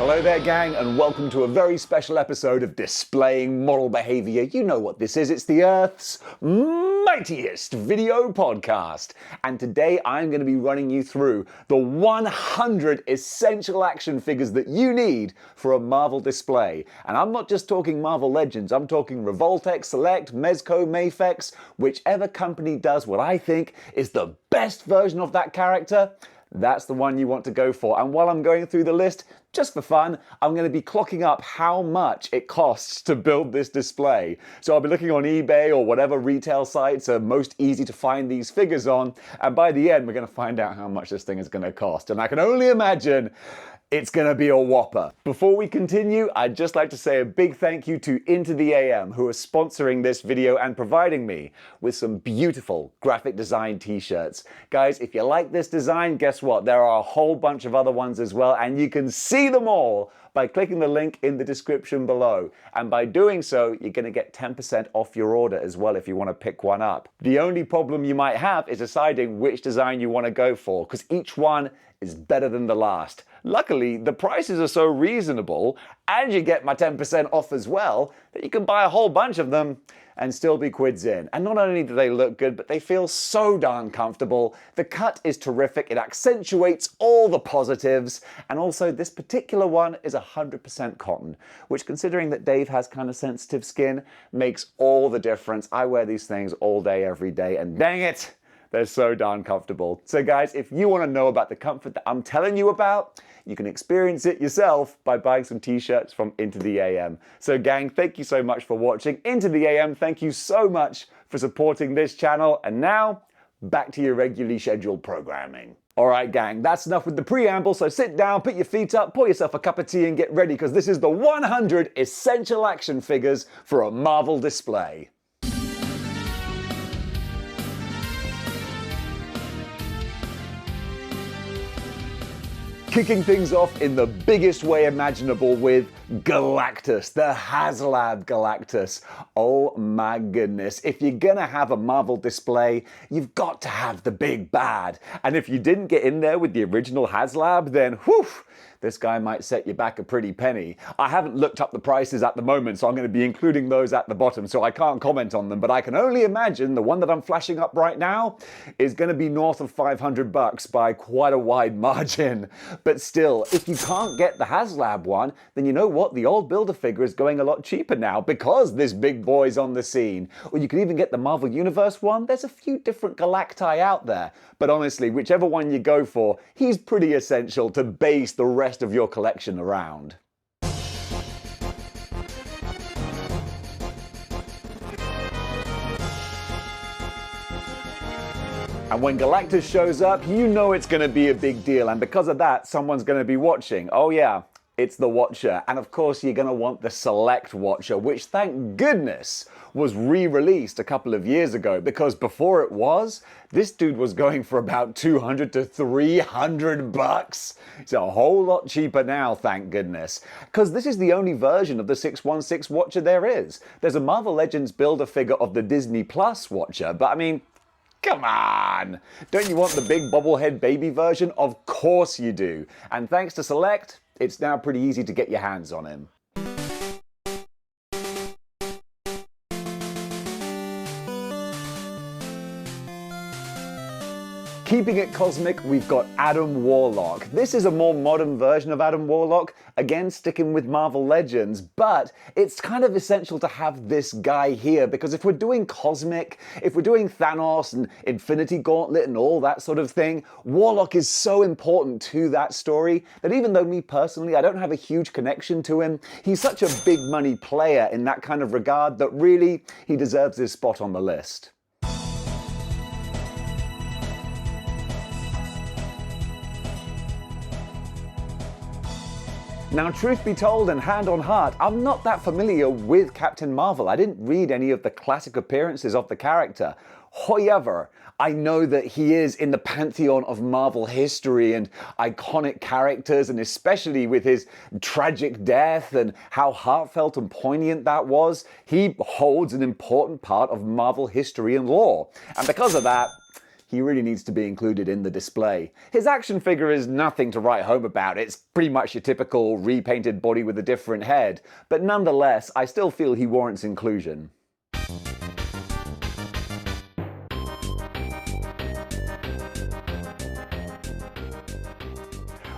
Hello there, gang, and welcome to a very special episode of Displaying Model Behavior. You know what this is. It's the Earth's mightiest video podcast. And today I'm going to be running you through the 100 essential action figures that you need for a Marvel display. And I'm not just talking Marvel Legends. I'm talking Revoltech, Select, Mezco, Mafex, whichever company does what I think is the best version of that character. That's the one you want to go for. And while I'm going through the list, just for fun, I'm going to be clocking up how much it costs to build this display. So I'll be looking on eBay or whatever retail sites are most easy to find these figures on. And by the end, we're going to find out how much this thing is going to cost. And I can only imagine it's going to be a whopper. Before we continue, I'd just like to say a big thank you to Into the AM, who are sponsoring this video and providing me with some beautiful graphic design t-shirts. Guys, if you like this design, guess what? There are a whole bunch of other ones as well, and you can see them all by clicking the link in the description below. And by doing so, you're going to get 10% off your order as well if you want to pick one up. The only problem you might have is deciding which design you want to go for, because each one is better than the last. Luckily, the prices are so reasonable, and you get my 10% off as well, that you can buy a whole bunch of them and still be quids in. And not only do they look good, but they feel so darn comfortable. The cut is terrific, it accentuates all the positives, and also this particular one is 100% cotton, which, considering that Dave has kind of sensitive skin, makes all the difference. I wear these things all day, every day, and dang it, they're so darn comfortable. So guys, if you want to know about the comfort that I'm telling you about, you can experience it yourself by buying some t-shirts from Into the AM. So gang, thank you so much for watching. Into the AM, thank you so much for supporting this channel. And now, back to your regularly scheduled programming. All right, gang, that's enough with the preamble, so sit down, put your feet up, pour yourself a cup of tea and get ready, because this is the 100 essential action figures for a Marvel display. Kicking things off in the biggest way imaginable with Galactus, the HasLab Galactus. Oh my goodness. If you're gonna have a Marvel display, you've got to have the big bad. And if you didn't get in there with the original HasLab, then whew, this guy might set you back a pretty penny. I haven't looked up the prices at the moment, so I'm going to be including those at the bottom, so I can't comment on them, but I can only imagine the one that I'm flashing up right now is going to be north of $500 by quite a wide margin. But still, if you can't get the HasLab one, then you know what? The old Build-A-Figure is going a lot cheaper now because this big boy's on the scene. Or you can even get the Marvel Universe one. There's a few different Galacti out there. But honestly, whichever one you go for, he's pretty essential to base the rest of your collection around. And when Galactus shows up, you know it's going to be a big deal, and because of that, someone's going to be watching. Oh yeah, it's the Watcher. And of course, you're going to want the Select Watcher, which, thank goodness, was re-released a couple of years ago, because before it was, this dude was going for about $200 to $300. It's a whole lot cheaper now, thank goodness. Because this is the only version of the 616 Watcher there is. There's a Marvel Legends Build-A-Figure of the Disney Plus Watcher, but I mean, come on! Don't you want the big bobblehead baby version? Of course you do. And thanks to Select, it's now pretty easy to get your hands on him. Keeping it cosmic, we've got Adam Warlock. This is a more modern version of Adam Warlock, again sticking with Marvel Legends, but it's kind of essential to have this guy here, because if we're doing cosmic, if we're doing Thanos and Infinity Gauntlet and all that sort of thing, Warlock is so important to that story that even though me personally, I don't have a huge connection to him, he's such a big money player in that kind of regard that really he deserves his spot on the list. Now, truth be told and hand on heart, I'm not that familiar with Captain Marvel. I didn't read any of the classic appearances of the character. However, I know that he is in the pantheon of Marvel history and iconic characters, and especially with his tragic death and how heartfelt and poignant that was, he holds an important part of Marvel history and lore. And because of that, he really needs to be included in the display. His action figure is nothing to write home about. It's pretty much your typical repainted body with a different head, but nonetheless, I still feel he warrants inclusion.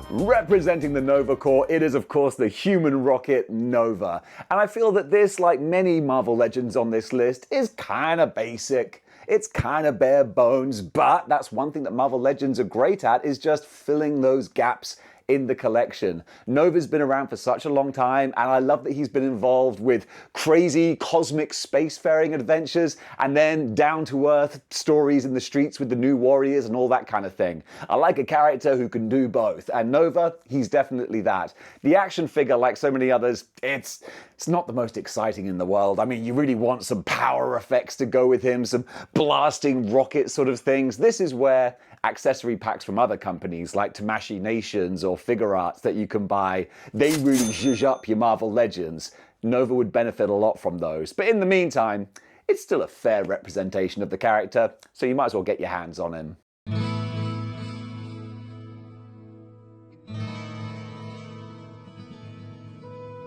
Representing the Nova Corps, it is of course the human rocket Nova. And I feel that this, like many Marvel Legends on this list, is kinda basic. It's kinda bare bones, but that's one thing that Marvel Legends are great at, is just filling those gaps in the collection. Nova's been around for such a long time, and I love that he's been involved with crazy cosmic spacefaring adventures and then down-to-earth stories in the streets with the New Warriors and all that kind of thing. I like a character who can do both, and Nova, he's definitely that. The action figure, like so many others, it's not the most exciting in the world. I mean, you really want some power effects to go with him, some blasting rocket sort of things. This is where accessory packs from other companies like Tamashii Nations or Figure Arts that you can buy, they really zhuzh up your Marvel Legends. Nova would benefit a lot from those. But in the meantime, it's still a fair representation of the character, so you might as well get your hands on him.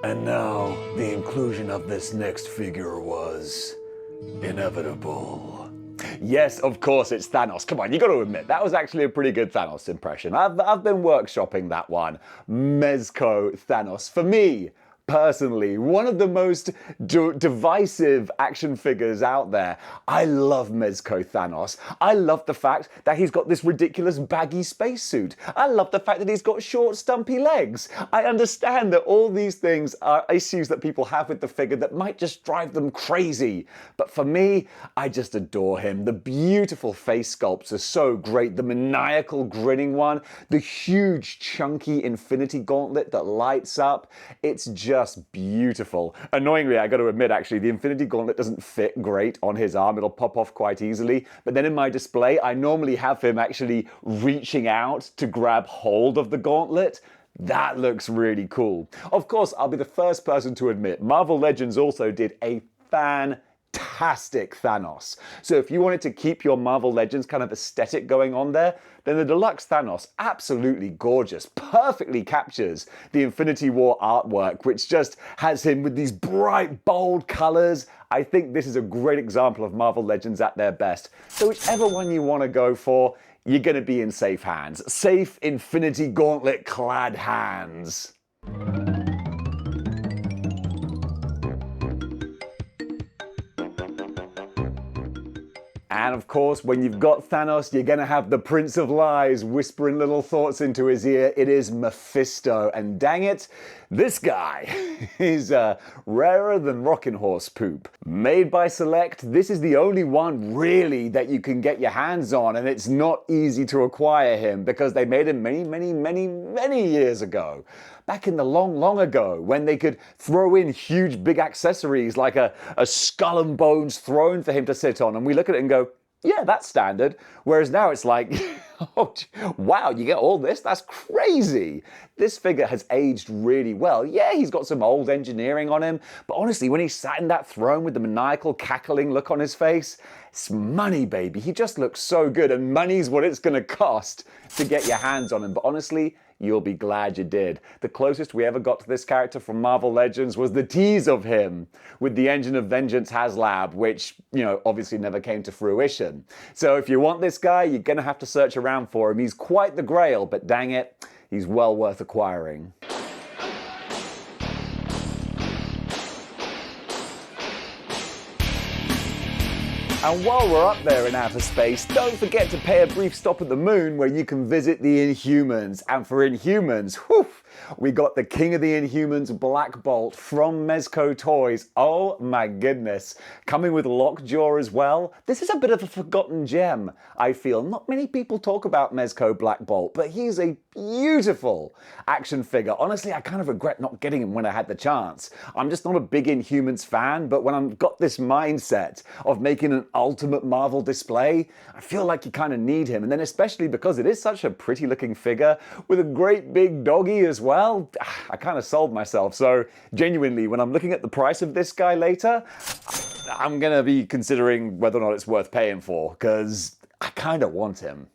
And now, the inclusion of this next figure was inevitable. Yes, of course, it's Thanos. Come on, you got to admit, that was actually a pretty good Thanos impression. I've been workshopping that one. Mezco Thanos. For me, personally, one of the most divisive action figures out there. I love Mezco Thanos. I love the fact that he's got this ridiculous baggy spacesuit. I love the fact that he's got short, stumpy legs. I understand that all these things are issues that people have with the figure that might just drive them crazy. But for me, I just adore him. The beautiful face sculpts are so great. The maniacal grinning one, the huge, chunky Infinity Gauntlet that lights up. It's just beautiful. Annoyingly, I got to admit, actually, the Infinity Gauntlet doesn't fit great on his arm. It'll pop off quite easily. But then in my display, I normally have him actually reaching out to grab hold of the gauntlet. That looks really cool. Of course, I'll be the first person to admit, Marvel Legends also did a fantastic Thanos. So if you wanted to keep your Marvel Legends kind of aesthetic going on there, then the deluxe Thanos, absolutely gorgeous, perfectly captures the Infinity War artwork, which just has him with these bright, bold colors. I think this is a great example of Marvel Legends at their best. So whichever one you want to go for, you're going to be in safe hands. Safe Infinity Gauntlet clad hands. And of course, when you've got Thanos, you're gonna have the Prince of Lies whispering little thoughts into his ear. It is Mephisto, and dang it, this guy is rarer than rockin' horse poop. Made by Select, this is the only one really that you can get your hands on, and it's not easy to acquire him because they made him many years ago. Back in the long ago, when they could throw in huge big accessories like a skull and bones throne for him to sit on, and we look at it and go, yeah, that's standard. Whereas now it's like, oh, wow, you get all this? That's crazy. This figure has aged really well. Yeah, he's got some old engineering on him, but honestly, when he sat in that throne with the maniacal cackling look on his face, it's money, baby. He just looks so good, and money's what it's gonna cost to get your hands on him. But honestly, you'll be glad you did. The closest we ever got to this character from Marvel Legends was the tease of him with the Engine of Vengeance HasLab, which, you know, obviously never came to fruition. So if you want this guy, you're gonna have to search around for him. He's quite the grail, but dang it, he's well worth acquiring. And while we're up there in outer space, don't forget to pay a brief stop at the moon where you can visit the Inhumans. And for Inhumans, whew, we got the King of the Inhumans, Black Bolt, from Mezco Toys. Oh my goodness. Coming with Lockjaw as well. This is a bit of a forgotten gem, I feel. Not many people talk about Mezco Black Bolt, but he's a beautiful action figure. Honestly, I kind of regret not getting him when I had the chance. I'm just not a big Inhumans fan, but when I've got this mindset of making an ultimate Marvel display, I feel like you kind of need him. And then especially because it is such a pretty looking figure with a great big doggy as well, I kind of sold myself. So genuinely, when I'm looking at the price of this guy later, I'm going to be considering whether or not it's worth paying for, because I kind of want him.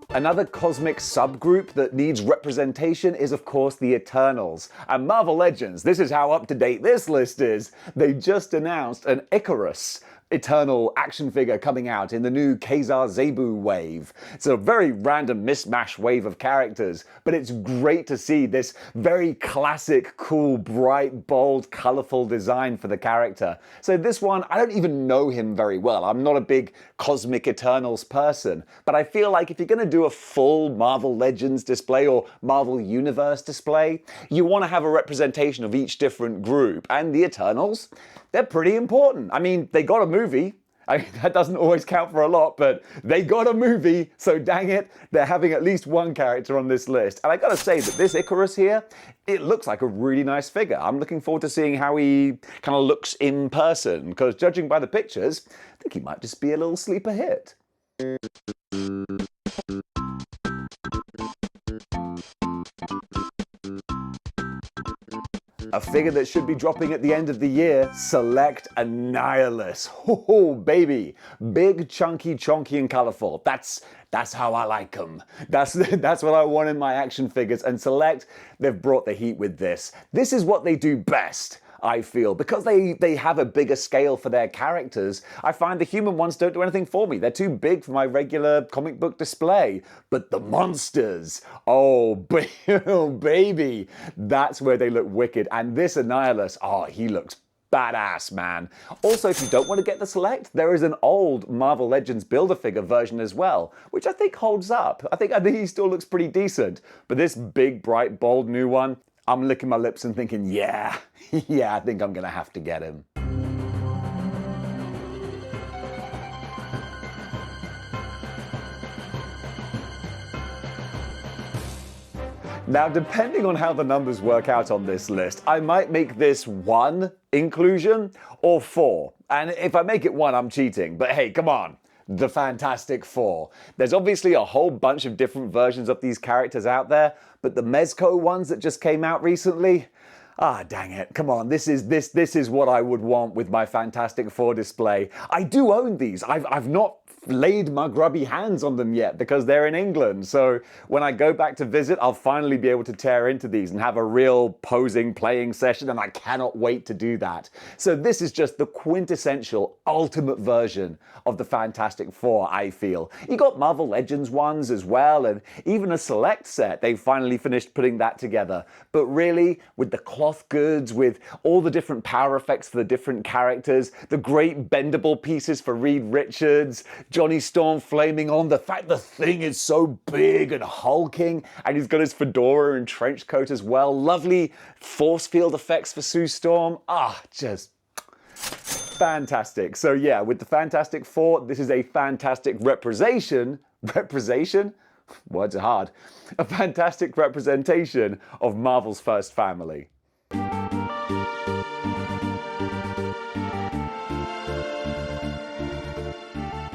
Another cosmic subgroup that needs representation is, of course, the Eternals. And Marvel Legends, this is how up-to-date this list is. They just announced an Icarus Eternal action figure coming out in the new Khazar Zebu wave. It's a very random mismatch wave of characters, but it's great to see this very classic, cool, bright, bold, colorful design for the character. So this one, I don't even know him very well. I'm not a big Cosmic Eternals person, but I feel like if you're going to do a full Marvel Legends display or Marvel Universe display, you want to have a representation of each different group, and the Eternals, they're pretty important. I mean, they got a movie. I mean, that doesn't always count for a lot, but they got a movie, so dang it, they're having at least one character on this list. And I gotta say that this Icarus here, it looks like a really nice figure. I'm looking forward to seeing how he kind of looks in person, because judging by the pictures, I think he might just be a little sleeper hit. A figure that should be dropping at the end of the year, Select Annihilus. Oh, baby. Big, chunky, chonky, and colorful. That's how I like them. That's what I want in my action figures. And Select, they've brought the heat with this. This is what they do best, I feel. Because they have a bigger scale for their characters, I find the human ones don't do anything for me. They're too big for my regular comic book display. But the monsters, oh baby, that's where they look wicked. And this Annihilus, oh, he looks badass, man. Also, if you don't want to get the Select, there is an old Marvel Legends Build-A-Figure version as well, which I think holds up. I think he still looks pretty decent. But this big, bright, bold new one, I'm licking my lips and thinking, yeah, I think I'm gonna have to get him. Now, depending on how the numbers work out on this list, I might make this 1 inclusion or 4. And if I make it 1, I'm cheating. But hey, come on. The Fantastic Four. There's obviously a whole bunch of different versions of these characters out there, but the Mezco ones that just came out recently, dang it, come on, this is what I would want with my Fantastic Four display. I do own these. I've not laid my grubby hands on them yet because they're in England. So when I go back to visit, I'll finally be able to tear into these and have a real posing playing session, and I cannot wait to do that. So this is just the quintessential ultimate version of the Fantastic Four, I feel. You got Marvel Legends ones as well, and even a Select set. They finally finished putting that together. But really, with the cloth goods, with all the different power effects for the different characters, the great bendable pieces for Reed Richards, Johnny Storm flaming on, the fact the Thing is so big and hulking, and he's got his fedora and trench coat as well. Lovely force field effects for Sue Storm. Just fantastic. So yeah, with the Fantastic Four, this is a fantastic representation? Words are hard. A fantastic representation of Marvel's first family.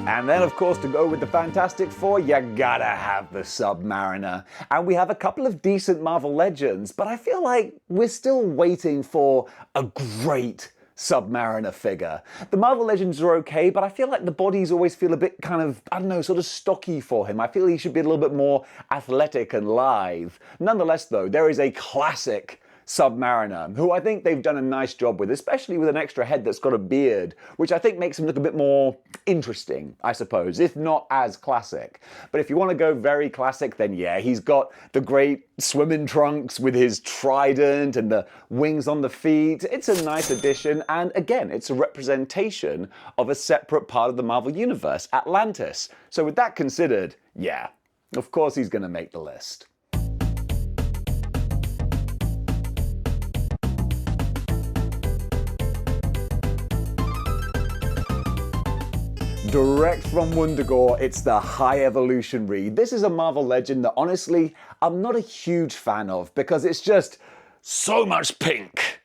And then, of course, to go with the Fantastic Four, you gotta have the Submariner. And we have a couple of decent Marvel Legends, but I feel like we're still waiting for a great Submariner figure. The Marvel Legends are okay, but I feel like the bodies always feel a bit kind of, I don't know, sort of stocky for him. I feel he should be a little bit more athletic and lithe. Nonetheless, though, there is a classic Submariner, who I think they've done a nice job with, especially with an extra head that's got a beard, which I think makes him look a bit more interesting, I suppose, if not as classic. But if you want to go very classic, then yeah, he's got the great swimming trunks with his trident and the wings on the feet. It's a nice addition, and again, it's a representation of a separate part of the Marvel Universe, Atlantis. So with that considered, yeah, of course he's going to make the list. Direct from Wundagore, it's the High Evolutionary. This is a Marvel Legend that honestly, I'm not a huge fan of because it's just so much pink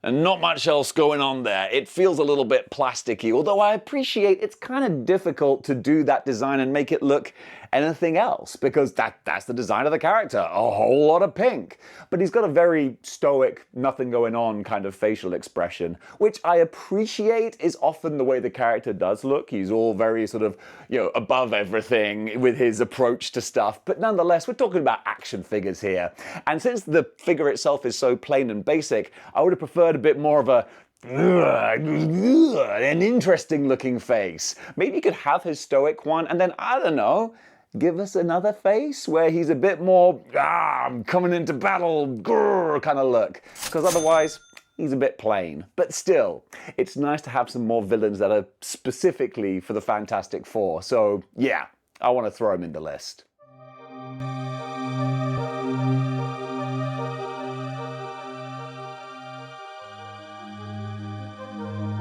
and not much else going on there. It feels a little bit plasticky, although I appreciate it's kind of difficult to do that design and make it look anything else, because that's the design of the character, a whole lot of pink. But he's got a very stoic, nothing going on kind of facial expression, which I appreciate is often the way the character does look. He's all very sort of, above everything with his approach to stuff. But nonetheless, we're talking about action figures here. And since the figure itself is so plain and basic, I would have preferred a bit more of an interesting looking face. Maybe you could have his stoic one and then, I don't know, give us another face where he's a bit more, I'm coming into battle, grrr, kind of look. Because otherwise, he's a bit plain. But still, it's nice to have some more villains that are specifically for the Fantastic Four. So yeah, I want to throw him in the list.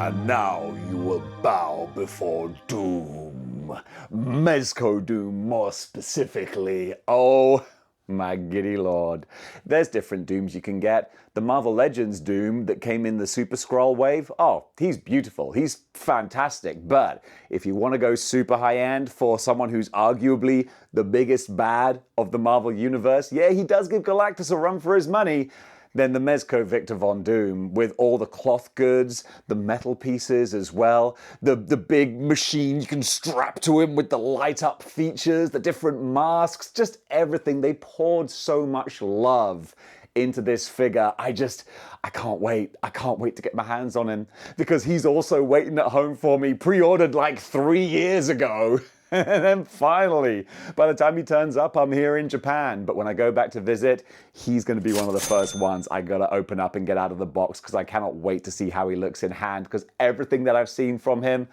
And now you will bow before Doom. Mezco Doom, more specifically. Oh my giddy lord. There's different Dooms you can get. The Marvel Legends Doom that came in the Super Skrull wave, oh, he's beautiful. He's fantastic. But if you want to go super high-end for someone who's arguably the biggest bad of the Marvel Universe, yeah, he does give Galactus a run for his money, then the Mezco Victor Von Doom, with all the cloth goods, the metal pieces as well, the big machine you can strap to him with the light-up features, the different masks, just everything. They poured so much love into this figure. I can't wait. I can't wait to get my hands on him, because he's also waiting at home for me, pre-ordered like 3 years ago. And then finally, by the time he turns up, I'm here in Japan. But when I go back to visit, he's going to be one of the first ones I got to open up and get out of the box, because I cannot wait to see how he looks in hand, because everything that I've seen from him,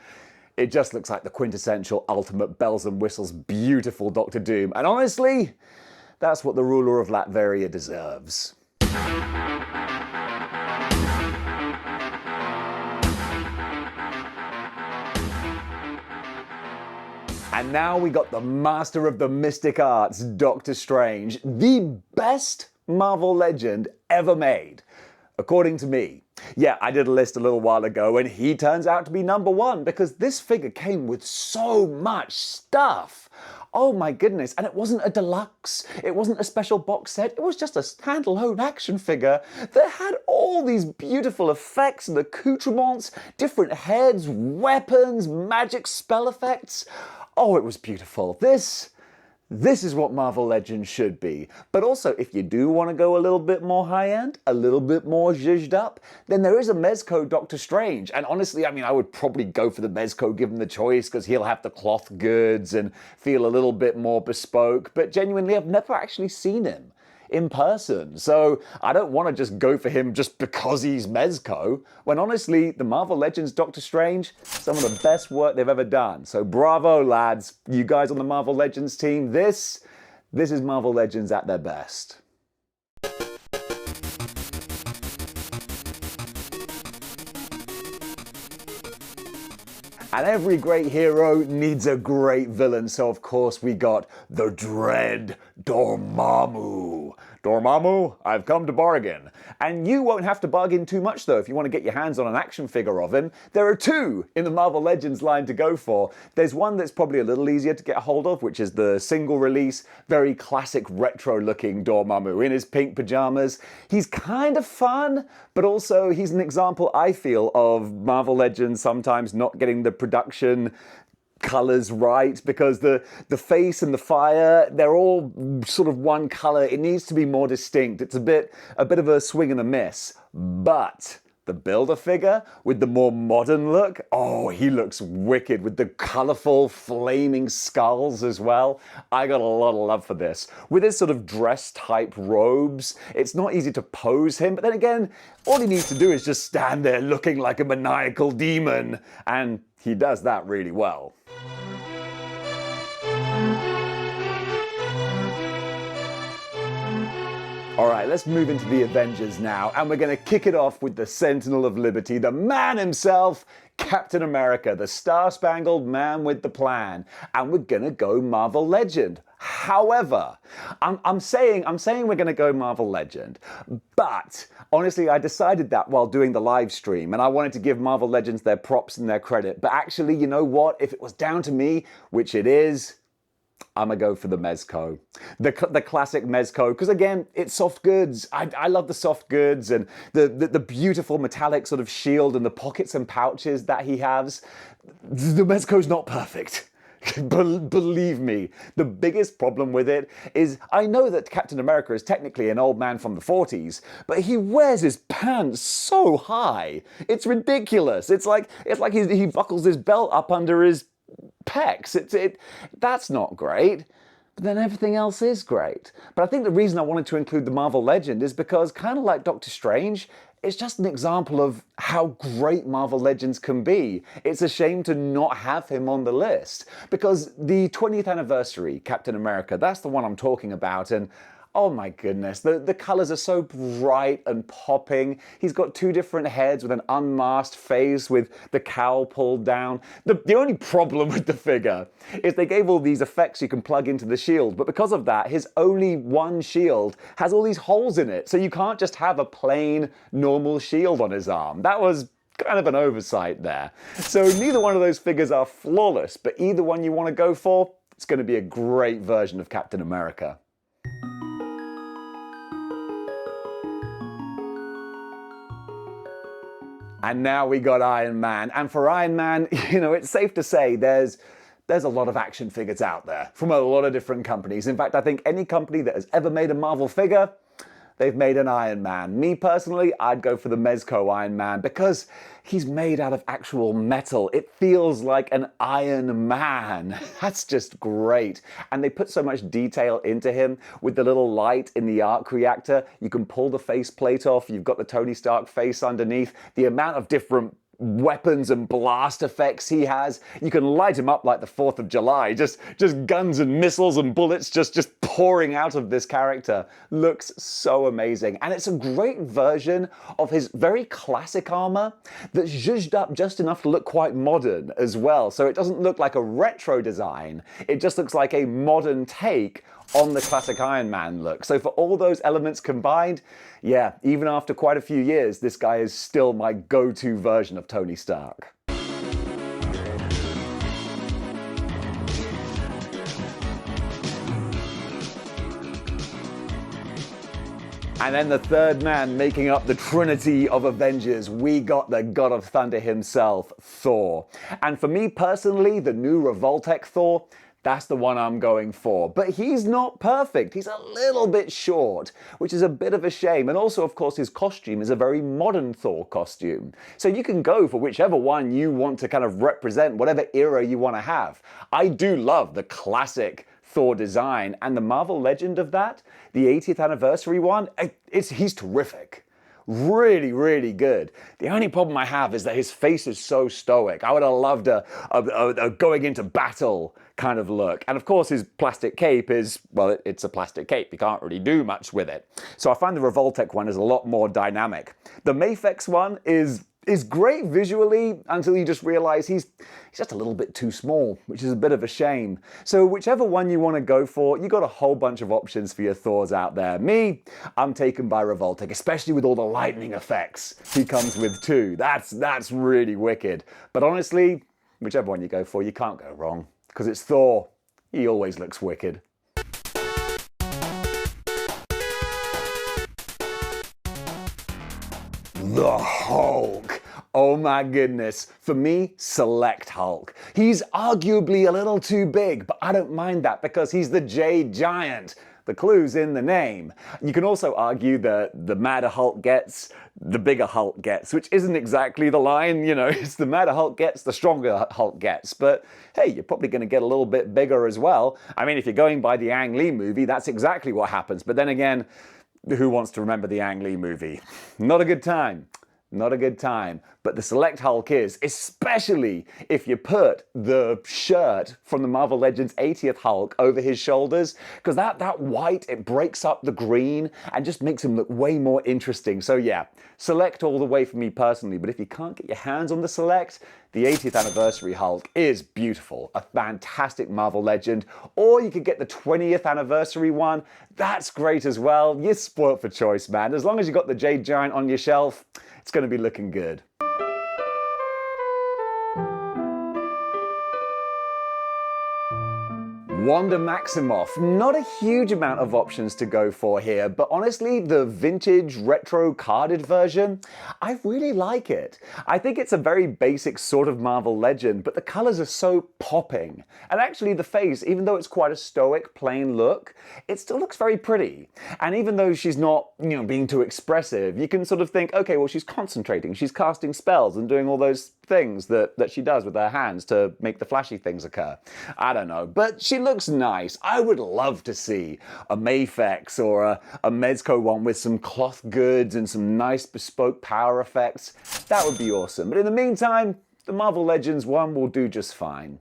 it just looks like the quintessential ultimate bells and whistles, beautiful Dr. Doom. And honestly, that's what the ruler of Latveria deserves. And now we got the master of the mystic arts, Doctor Strange, the best Marvel legend ever made, according to me. Yeah, I did a list a little while ago, and he turns out to be number one, because this figure came with so much stuff. Oh my goodness, and it wasn't a deluxe, it wasn't a special box set, it was just a standalone action figure that had all these beautiful effects and accoutrements, different heads, weapons, magic spell effects. Oh, it was beautiful. This is what Marvel Legends should be. But also, if you do want to go a little bit more high-end, a little bit more zhuzhed up, then there is a Mezco Doctor Strange. And honestly, I would probably go for the Mezco given the choice, because he'll have the cloth goods and feel a little bit more bespoke. But genuinely, I've never actually seen him in person, so I don't want to just go for him just because he's Mezco, when honestly, the Marvel Legends Doctor Strange, some of the best work they've ever done. So bravo, lads, you guys on the Marvel Legends team. This is Marvel Legends at their best. And every great hero needs a great villain, so of course we got the dread Dormammu. Dormammu, I've come to bargain. And you won't have to bargain too much though if you want to get your hands on an action figure of him. There are two in the Marvel Legends line to go for. There's one that's probably a little easier to get a hold of, which is the single release, very classic retro looking Dormammu in his pink pajamas. He's kind of fun, but also he's an example, I feel, of Marvel Legends sometimes not getting the production colors right, because the face and the fire, they're all sort of one color. It needs to be more distinct. It's a bit of a swing and a miss. But the Build-A-Figure with the more modern look, oh, he looks wicked with the colorful flaming skulls as well. I got a lot of love for this. With his sort of dress type robes, it's not easy to pose him, but then again, all he needs to do is just stand there looking like a maniacal demon, and he does that really well. Alright, let's move into the Avengers now, and we're going to kick it off with the Sentinel of Liberty, the man himself, Captain America, the star-spangled man with the plan, and we're going to go Marvel Legend. However, I'm saying we're going to go Marvel Legend, but honestly, I decided that while doing the live stream, and I wanted to give Marvel Legends their props and their credit, but actually, you know what? If it was down to me, which it is, I'm gonna go for the Mezco, the classic Mezco, because again, it's soft goods. I love the soft goods and the beautiful metallic sort of shield and the pockets and pouches that he has. The Mezco's not perfect. Believe me, the biggest problem with it is I know that Captain America is technically an old man from the 40s, but he wears his pants so high. It's ridiculous. It's like he buckles his belt up under his pecs. That's not great. But then everything else is great. But I think the reason I wanted to include the Marvel Legend is because, kind of like Doctor Strange, it's just an example of how great Marvel Legends can be. It's a shame to not have him on the list, because the 20th anniversary Captain America, that's the one I'm talking about, and oh my goodness, the colors are so bright and popping. He's got two different heads with an unmasked face with the cowl pulled down. The only problem with the figure is they gave all these effects you can plug into the shield, but because of that, his only one shield has all these holes in it, so you can't just have a plain, normal shield on his arm. That was kind of an oversight there. So neither one of those figures are flawless, but either one you want to go for, it's going to be a great version of Captain America. And now we got Iron Man. And for Iron Man, it's safe to say there's a lot of action figures out there from a lot of different companies. In fact, I think any company that has ever made a Marvel figure, they've made an Iron Man. Me personally, I'd go for the Mezco Iron Man because he's made out of actual metal. It feels like an Iron Man. That's just great. And they put so much detail into him with the little light in the arc reactor. You can pull the faceplate off. You've got the Tony Stark face underneath. The amount of different weapons and blast effects he has. You can light him up like the 4th of July. Just guns and missiles and bullets just pouring out of this character. Looks so amazing. And it's a great version of his very classic armor that's zhuzhed up just enough to look quite modern as well. So it doesn't look like a retro design. It just looks like a modern take on the classic Iron Man look. So for all those elements combined, yeah, even after quite a few years, this guy is still my go-to version of Tony Stark. And then the third man making up the trinity of Avengers, we got the God of Thunder himself, Thor. And for me personally, the new Revoltech Thor, that's the one I'm going for. But he's not perfect. He's a little bit short, which is a bit of a shame. And also, of course, his costume is a very modern Thor costume. So you can go for whichever one you want to kind of represent, whatever era you want to have. I do love the classic Thor design, and the Marvel Legend of that, the 80th anniversary one, he's terrific. Really, really good. The only problem I have is that his face is so stoic. I would have loved a going into battle kind of look. And of course his plastic cape is, well, it's a plastic cape. You can't really do much with it. So I find the Revoltech one is a lot more dynamic. The Mafex one is great visually until you just realize he's just a little bit too small, which is a bit of a shame. So whichever one you want to go for, you got a whole bunch of options for your Thors out there. Me, I'm taken by Revoltech, especially with all the lightning effects he comes with too. That's really wicked. But honestly, whichever one you go for, you can't go wrong, because it's Thor. He always looks wicked. The Hulk. Oh my goodness. For me, select Hulk. He's arguably a little too big, but I don't mind that because he's the Jade Giant. The clue's in the name. You can also argue that the madder Hulk gets, the bigger Hulk gets, which isn't exactly the line, it's the madder Hulk gets, the stronger Hulk gets. But hey, you're probably going to get a little bit bigger as well. I mean, if you're going by the Ang Lee movie, that's exactly what happens. But then again, who wants to remember the Ang Lee movie? Not a good time. Not a good time. But the Select Hulk is, especially if you put the shirt from the Marvel Legends 80th Hulk over his shoulders, because that white, it breaks up the green and just makes him look way more interesting. So yeah, Select all the way for me personally, but if you can't get your hands on the Select, the 80th anniversary Hulk is beautiful, a fantastic Marvel Legend, or you could get the 20th anniversary one. That's great as well. You're spoilt for choice, man. As long as you got the Jade Giant on your shelf, it's going to be looking good. Wanda Maximoff. Not a huge amount of options to go for here, but honestly, the vintage retro carded version, I really like it. I think it's a very basic sort of Marvel Legend, but the colors are so popping. And actually the face, even though it's quite a stoic, plain look, it still looks very pretty. And even though she's not, being too expressive, you can sort of think, okay, well, she's concentrating, she's casting spells and doing all those things that she does with her hands to make the flashy things occur. I don't know, but she looks nice. I would love to see a Mafex or a Mezco one with some cloth goods and some nice bespoke power effects. That would be awesome. But in the meantime, the Marvel Legends one will do just fine.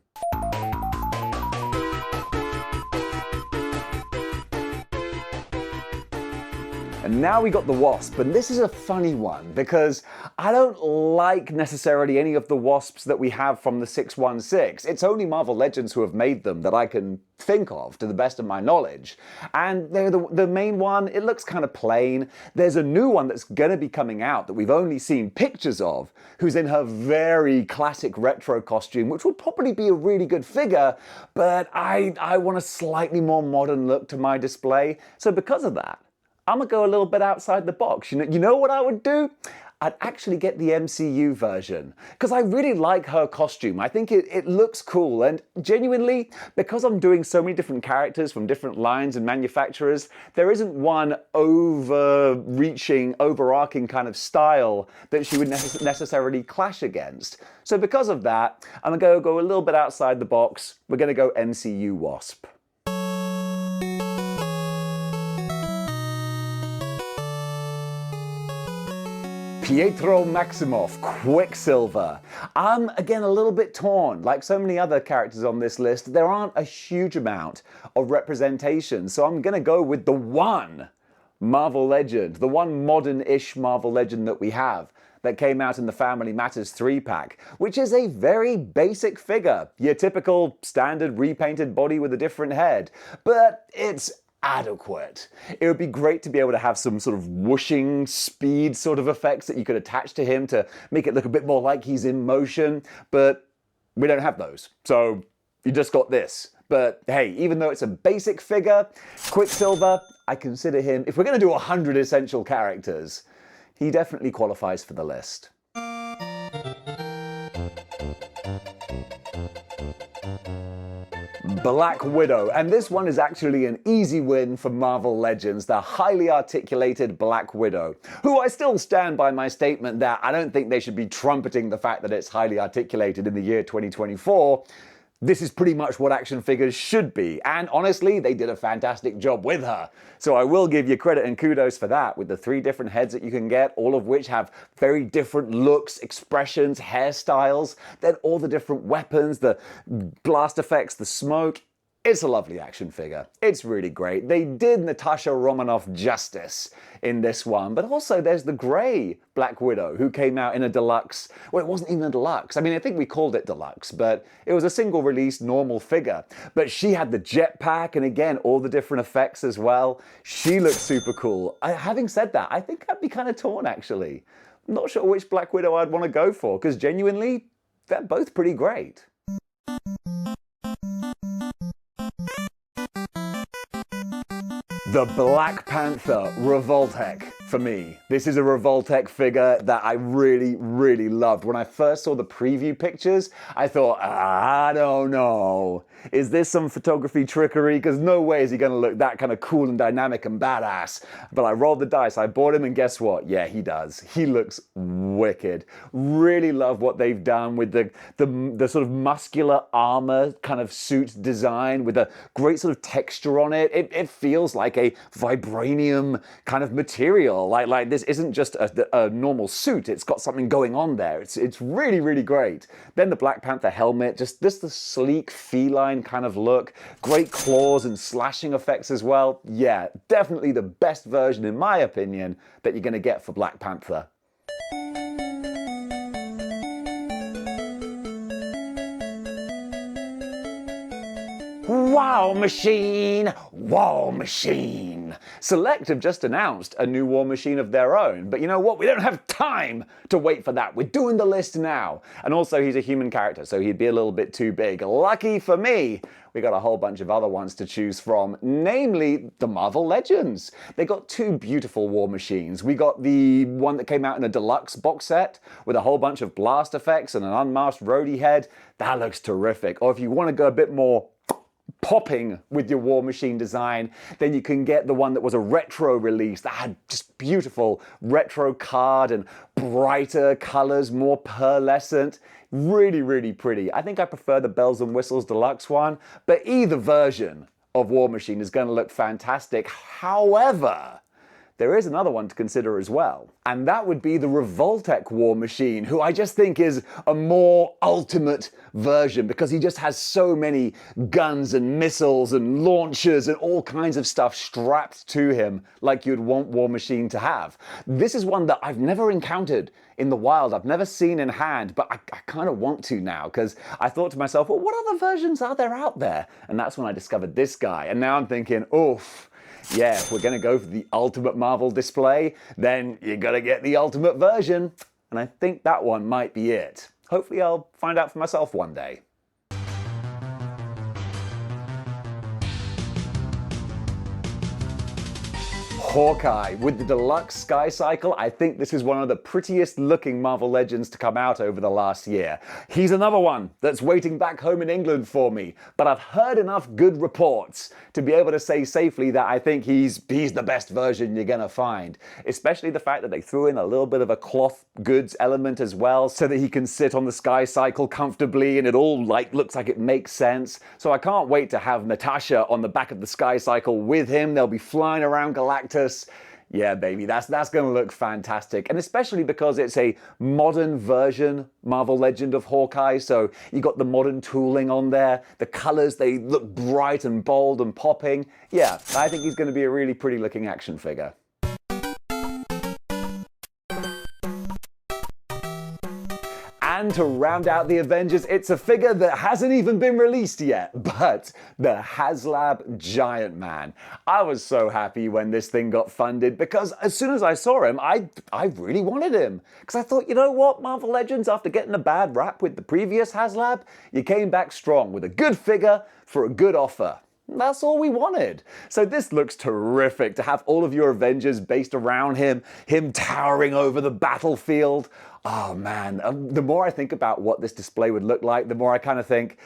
And now we got the Wasp, and this is a funny one because I don't like necessarily any of the Wasps that we have from the 616. It's only Marvel Legends who have made them that I can think of, to the best of my knowledge. And they're the main one, it looks kind of plain. There's a new one that's going to be coming out that we've only seen pictures of, who's in her very classic retro costume, which would probably be a really good figure, but I want a slightly more modern look to my display. So because of that, I'm gonna go a little bit outside the box. You know what I would do? I'd actually get the MCU version because I really like her costume. I think it looks cool, and genuinely, because I'm doing so many different characters from different lines and manufacturers, there isn't one overreaching, overarching kind of style that she would necessarily clash against. So because of that, I'm gonna go a little bit outside the box. We're gonna go MCU Wasp. Pietro Maximoff, Quicksilver. I'm again a little bit torn. Like so many other characters on this list, there aren't a huge amount of representation, so I'm gonna go with the one Marvel Legend, the one modern-ish Marvel Legend that we have that came out in the Family Matters 3-pack, which is a very basic figure. Your typical standard repainted body with a different head, but it's adequate. It would be great to be able to have some sort of whooshing speed sort of effects that you could attach to him to make it look a bit more like he's in motion, but we don't have those. So you just got this. But hey, even though it's a basic figure, Quicksilver, I consider him, if we're going to do 100 essential characters, he definitely qualifies for the list. Black Widow, and this one is actually an easy win for Marvel Legends, the highly articulated Black Widow, who I still stand by my statement that I don't think they should be trumpeting the fact that it's highly articulated in the year 2024. This is pretty much what action figures should be, and honestly, they did a fantastic job with her. So I will give you credit and kudos for that, with the 3 different heads that you can get, all of which have very different looks, expressions, hairstyles, then all the different weapons, the blast effects, the smoke. It's a lovely action figure. It's really great. They did Natasha Romanoff justice in this one, but also there's the grey Black Widow who came out in a deluxe. Well, it wasn't even a deluxe. I mean, I think we called it deluxe, but it was a single release normal figure. But she had the jetpack and again, all the different effects as well. She looked super cool. Having said that, I think I'd be kind of torn actually. I'm not sure which Black Widow I'd want to go for because genuinely, they're both pretty great. The Black Panther Revoltech for me. This is a Revoltech figure that I really, really loved. When I first saw the preview pictures, I thought, I don't know. Is this some photography trickery? Because no way is he going to look that kind of cool and dynamic and badass. But I rolled the dice, I bought him, and guess what? Yeah, he does. He looks wicked. Really love what they've done with the sort of muscular armor kind of suit design with a great sort of texture on it. It feels like a vibranium kind of material. Like this isn't just a normal suit. It's got something going on there. It's really, really great. Then the Black Panther helmet, just the sleek feline kind of look. Great claws and slashing effects as well. Yeah, definitely the best version, in my opinion, that you're going to get for Black Panther. Wow Machine! Wow Machine! Select have just announced a new War Machine of their own, but you know what? We don't have time to wait for that. We're doing the list now. And also, he's a human character, so he'd be a little bit too big. Lucky for me, we got a whole bunch of other ones to choose from, namely the Marvel Legends. They got two beautiful War Machines. We got the one that came out in a deluxe box set with a whole bunch of blast effects and an unmasked Rhodey head. That looks terrific. Or if you want to go a bit more popping with your War Machine design, then you can get the one that was a retro release that had just beautiful retro card and brighter colors, more pearlescent. Really, really pretty. I think I prefer the Bells and Whistles Deluxe one, but either version of War Machine is going to look fantastic. However, there is another one to consider as well, and that would be the Revoltech War Machine, who I just think is a more ultimate version because he just has so many guns and missiles and launchers and all kinds of stuff strapped to him like you'd want War Machine to have. This is one that I've never encountered in the wild. I've never seen in hand, but I kind of want to now because I thought to myself, well, what other versions are there out there? And that's when I discovered this guy. And now I'm thinking, oof, yeah, if we're going to go for the ultimate Marvel display, then you got to get the ultimate version. And I think that one might be it. Hopefully I'll find out for myself one day. Hawkeye with the deluxe Sky Cycle. I think this is one of the prettiest looking Marvel Legends to come out over the last year. He's another one that's waiting back home in England for me, but I've heard enough good reports to be able to say safely that I think he's the best version you're gonna find. Especially the fact that they threw in a little bit of a cloth goods element as well so that he can sit on the Sky Cycle comfortably and it all looks like it makes sense. So I can't wait to have Natasha on the back of the Sky Cycle with him. They'll be flying around Galactus. Yeah, baby, that's going to look fantastic. And especially because it's a modern version Marvel Legend of Hawkeye. So you got the modern tooling on there. The colors, they look bright and bold and popping. Yeah, I think he's going to be a really pretty looking action figure. And to round out the Avengers, it's a figure that hasn't even been released yet, but the HasLab Giant Man. I was so happy when this thing got funded because as soon as I saw him, I really wanted him. Because I thought, you know what, Marvel Legends, after getting a bad rap with the previous HasLab, you came back strong with a good figure for a good offer. That's all we wanted. So this looks terrific to have all of your Avengers based around him towering over the battlefield. Oh man, the more I think about what this display would look like, the more I kind of think,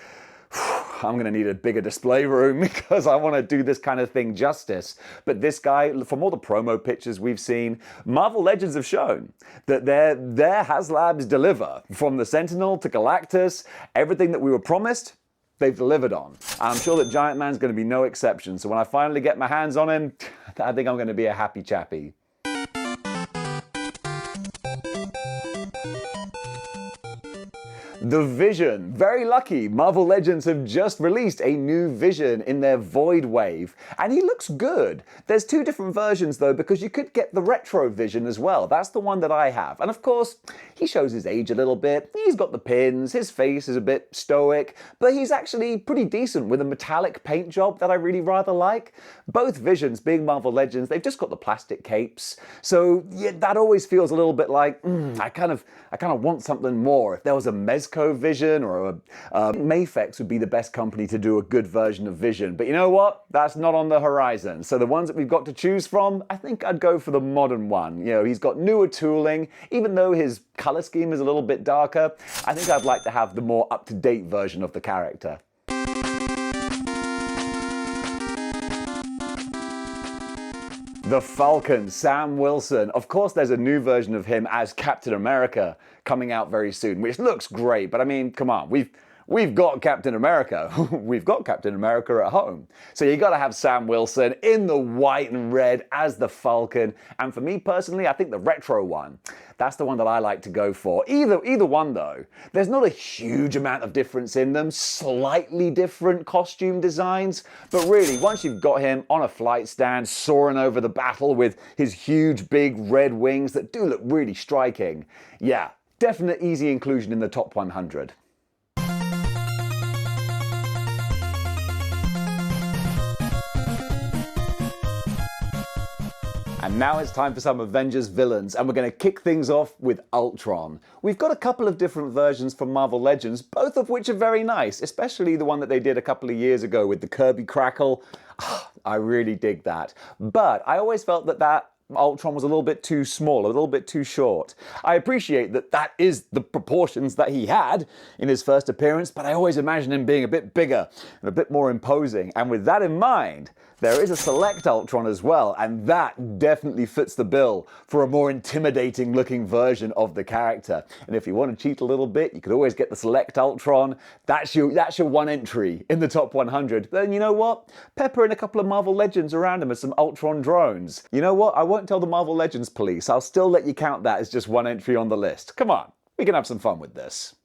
I'm going to need a bigger display room because I want to do this kind of thing justice. But this guy, from all the promo pictures we've seen, Marvel Legends have shown that their HasLabs deliver. From the Sentinel to Galactus, everything that we were promised, they've delivered on. I'm sure that Giant Man's going to be no exception. So when I finally get my hands on him, I think I'm going to be a happy chappy. The Vision. Very lucky. Marvel Legends have just released a new Vision in their Void Wave, and he looks good. There's two different versions though, because you could get the retro Vision as well. That's the one that I have. And of course, he shows his age a little bit. He's got the pins, his face is a bit stoic, but he's actually pretty decent with a metallic paint job that I really rather like. Both Visions, being Marvel Legends, they've just got the plastic capes. So yeah, that always feels a little bit like, I kind of want something more. If there was a Mezco Vision or a Mafex would be the best company to do a good version of Vision. But you know what? That's not on the horizon. So the ones that we've got to choose from, I think I'd go for the modern one. You know, he's got newer tooling, even though his color scheme is a little bit darker. I think I'd like to have the more up-to-date version of the character. The Falcon, Sam Wilson. Of course, there's a new version of him as Captain America coming out very soon, which looks great. But I mean, come on, we've got Captain America. We've got Captain America at home. So you got to have Sam Wilson in the white and red as the Falcon. And for me personally, I think the retro one, that's the one that I like to go for. Either one though, there's not a huge amount of difference in them, slightly different costume designs, but really once you've got him on a flight stand soaring over the battle with his huge big red wings that do look really striking, yeah, definite easy inclusion in the top 100. And now it's time for some Avengers Villains, and we're going to kick things off with Ultron. We've got a couple of different versions from Marvel Legends, both of which are very nice, especially the one that they did a couple of years ago with the Kirby Crackle. I really dig that. But I always felt that Ultron was a little bit too small, a little bit too short. I appreciate that is the proportions that he had in his first appearance, but I always imagine him being a bit bigger and a bit more imposing. And with that in mind, there is a Select Ultron as well, and that definitely fits the bill for a more intimidating looking version of the character. And if you want to cheat a little bit, you could always get the Select Ultron. That's your one entry in the top 100. Then you know what? Pepper in a couple of Marvel Legends around him as some Ultron drones. You know what? I won't tell the Marvel Legends police. I'll still let you count that as just one entry on the list. Come on, we can have some fun with this.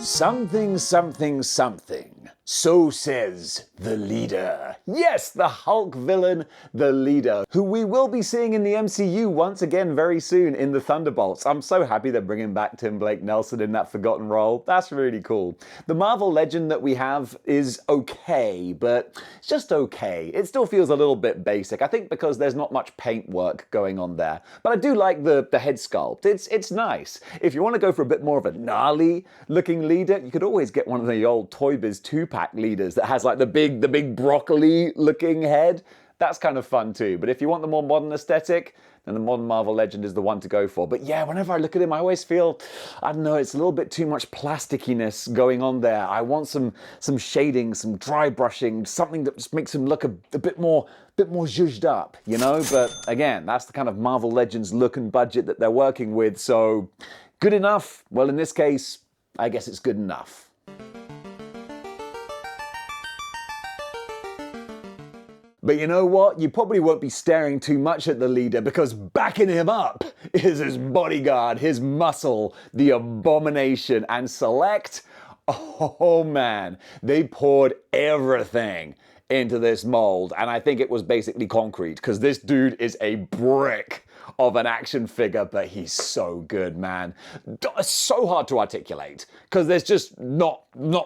Something, something, something. So says the leader. Yes, the Hulk villain, the leader, who we will be seeing in the MCU once again very soon in the Thunderbolts. I'm so happy they're bringing back Tim Blake Nelson in that forgotten role. That's really cool. The Marvel Legend that we have is okay, but it's just okay. It still feels a little bit basic, I think because there's not much paint work going on there. But I do like the head sculpt. It's nice. If you want to go for a bit more of a gnarly looking leader, you could always get one of the old Toy Biz 2-pack leaders that has like the big broccoli looking head. That's kind of fun too. But if you want the more modern aesthetic, then the modern Marvel Legend is the one to go for. But yeah, whenever I look at him, I always feel, I don't know, it's a little bit too much plasticiness going on there. I want some shading, some dry brushing, something that just makes him look a bit more zhuzhed up, you know? But again, that's the kind of Marvel Legends look and budget that they're working with. So good enough? Well, in this case, I guess it's good enough. But you know what? You probably won't be staring too much at the leader, because backing him up is his bodyguard, his muscle, the Abomination. And Select, oh man, they poured everything into this mold. And I think it was basically concrete, because this dude is a brick of an action figure, but he's so good, man. It's so hard to articulate because there's just not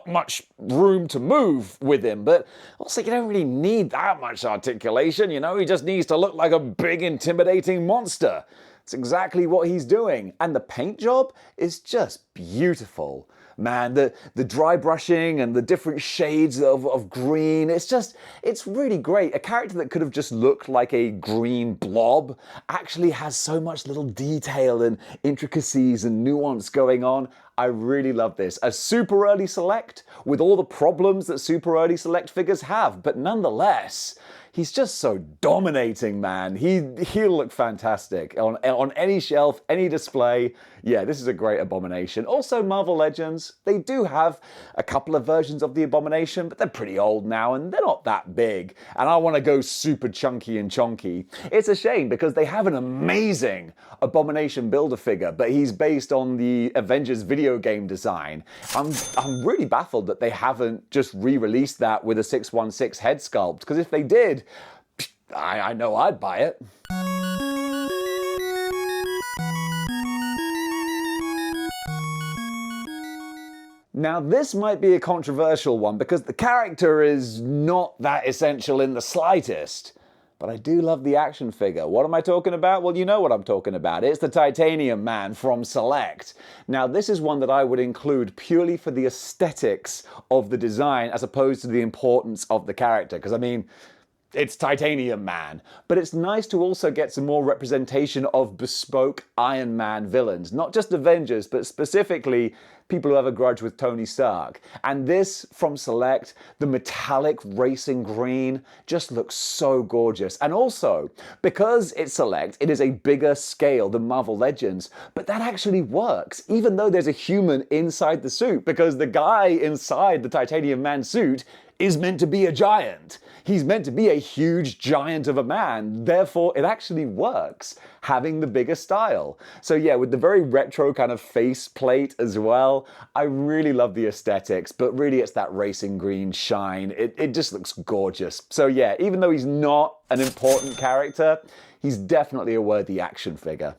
much room to move with him, but also you don't really need that much articulation, you know? He just needs to look like a big intimidating monster. It's exactly what he's doing, and the paint job is just beautiful. Man, the dry brushing and the different shades of green, it's really great. A character that could have just looked like a green blob actually has so much little detail and intricacies and nuance going on. I really love this. A super early Select with all the problems that super early Select figures have, but nonetheless, he's just so dominating, man. He'll look fantastic on any shelf, any display. Yeah, this is a great Abomination. Also, Marvel Legends, they do have a couple of versions of the Abomination, but they're pretty old now and they're not that big. And I want to go super chunky and chonky. It's a shame because they have an amazing Abomination Build-A-Figure, but he's based on the Avengers video game design. I'm really baffled that they haven't just re-released that with a 616 head sculpt, because if they did, I know I'd buy it. Now this might be a controversial one because the character is not that essential in the slightest. But I do love the action figure. What am I talking about? Well, you know what I'm talking about. It's the Titanium Man from Select. Now, this is one that I would include purely for the aesthetics of the design as opposed to the importance of the character. Because, I mean, it's Titanium Man. But it's nice to also get some more representation of bespoke Iron Man villains. Not just Avengers, but specifically people who have a grudge with Tony Stark. And this, from Select, the metallic racing green, just looks so gorgeous. And also, because it's Select, it is a bigger scale than Marvel Legends, but that actually works, even though there's a human inside the suit, because the guy inside the Titanium Man suit is meant to be a giant. He's meant to be a huge giant of a man. Therefore, it actually works, having the bigger style. So yeah, with the very retro kind of face plate as well, I really love the aesthetics, but really it's that racing green shine. It just looks gorgeous. So yeah, even though he's not an important character, he's definitely a worthy action figure.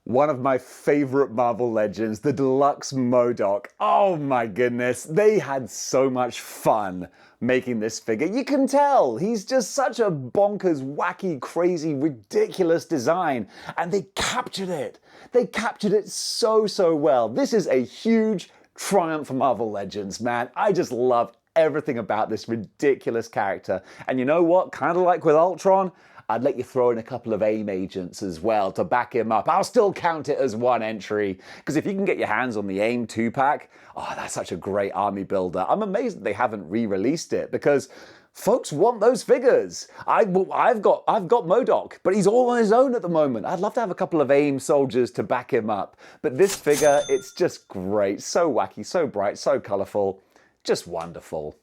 One of my favorite Marvel Legends, the Deluxe MODOK. Oh my goodness, they had so much fun making this figure. You can tell, he's just such a bonkers, wacky, crazy, ridiculous design, and they captured it. They captured it so well. This is a huge triumph for Marvel Legends, man. I just love everything about this ridiculous character. And you know what? Kind of like with Ultron, I'd let you throw in a couple of AIM agents as well to back him up. I'll still count it as one entry, because if you can get your hands on the AIM 2-pack, oh, that's such a great army builder. I'm amazed that they haven't re-released it, because folks want those figures. I've got MODOK, but he's all on his own at the moment. I'd love to have a couple of AIM soldiers to back him up. But this figure, it's just great. So wacky, so bright, so colorful. Just wonderful.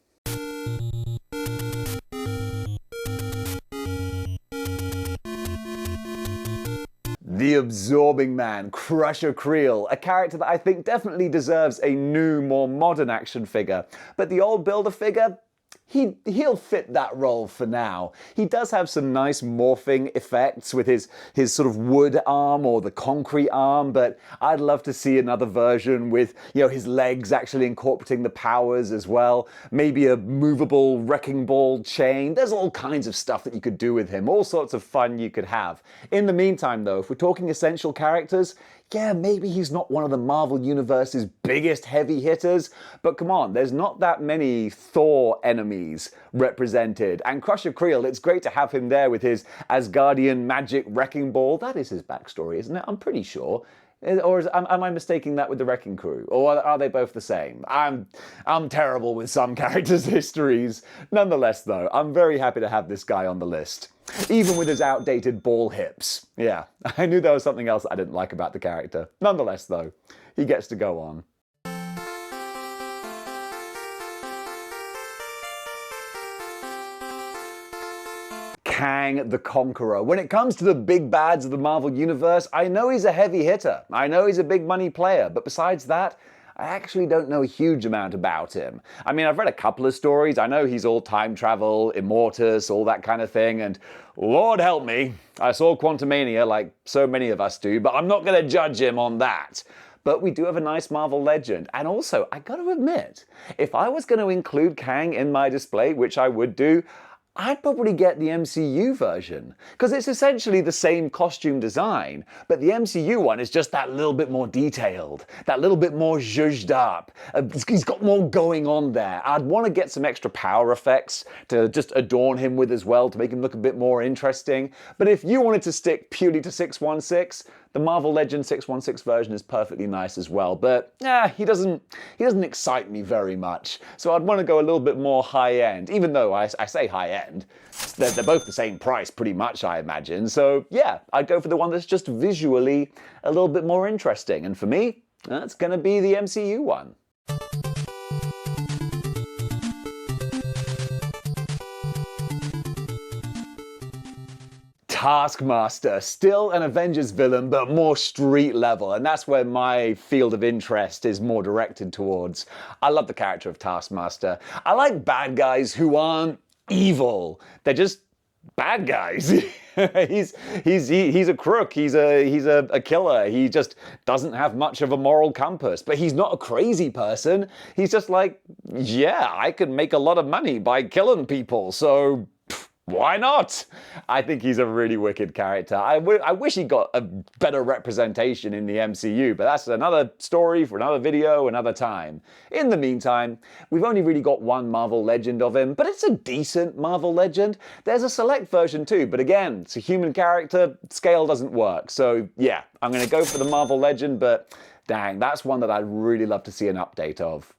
The Absorbing Man, Crusher Creel, a character that I think definitely deserves a new, more modern action figure. But the old Build-A-Figure, he'll fit that role for now. He does have some nice morphing effects with his sort of wood arm or the concrete arm, but I'd love to see another version with, you know, his legs actually incorporating the powers as well. Maybe a movable wrecking ball chain. There's all kinds of stuff that you could do with him, all sorts of fun you could have. In the meantime though, if we're talking essential characters, yeah, maybe he's not one of the Marvel Universe's biggest heavy hitters, but come on, there's not that many Thor enemies represented. And Crusher Creel, it's great to have him there with his Asgardian magic wrecking ball. That is his backstory, isn't it? I'm pretty sure. Or am I mistaking that with the Wrecking Crew? Or are they both the same? I'm terrible with some characters' histories. Nonetheless, though, I'm very happy to have this guy on the list. Even with his outdated ball hips. Yeah, I knew there was something else I didn't like about the character. Nonetheless, though, he gets to go on. Kang the Conqueror. When it comes to the big bads of the Marvel Universe, I know he's a heavy hitter. I know he's a big money player, but besides that, I actually don't know a huge amount about him. I mean, I've read a couple of stories. I know he's all time travel, Immortus, all that kind of thing, and Lord help me, I saw Quantumania like so many of us do, but I'm not going to judge him on that. But we do have a nice Marvel legend. And also, I gotta admit, if I was going to include Kang in my display, which I would do, I'd probably get the MCU version, because it's essentially the same costume design, but the MCU one is just that little bit more detailed, that little bit more zhuzhed up. He's got more going on there. I'd want to get some extra power effects to just adorn him with as well, to make him look a bit more interesting. But if you wanted to stick purely to 616, the Marvel Legends 616 version is perfectly nice as well, but he doesn't excite me very much. So I'd want to go a little bit more high-end, even though I say high-end. They're both the same price pretty much, I imagine. So yeah, I'd go for the one that's just visually a little bit more interesting. And for me, that's going to be the MCU one. Taskmaster, still an Avengers villain, but more street level, and that's where my field of interest is more directed towards. I love the character of Taskmaster. I like bad guys who aren't evil. They're just bad guys. he's a crook. He's a killer. He just doesn't have much of a moral compass. But he's not a crazy person. He's just like, yeah, I can make a lot of money by killing people, so why not? I think he's a really wicked character. I wish he got a better representation in the MCU, but that's another story for another video, another time. In the meantime, we've only really got one Marvel Legend of him, but it's a decent Marvel Legend. There's a select version too, but again, it's a human character, scale doesn't work. So yeah, I'm going to go for the Marvel Legend, but dang, that's one that I'd really love to see an update of.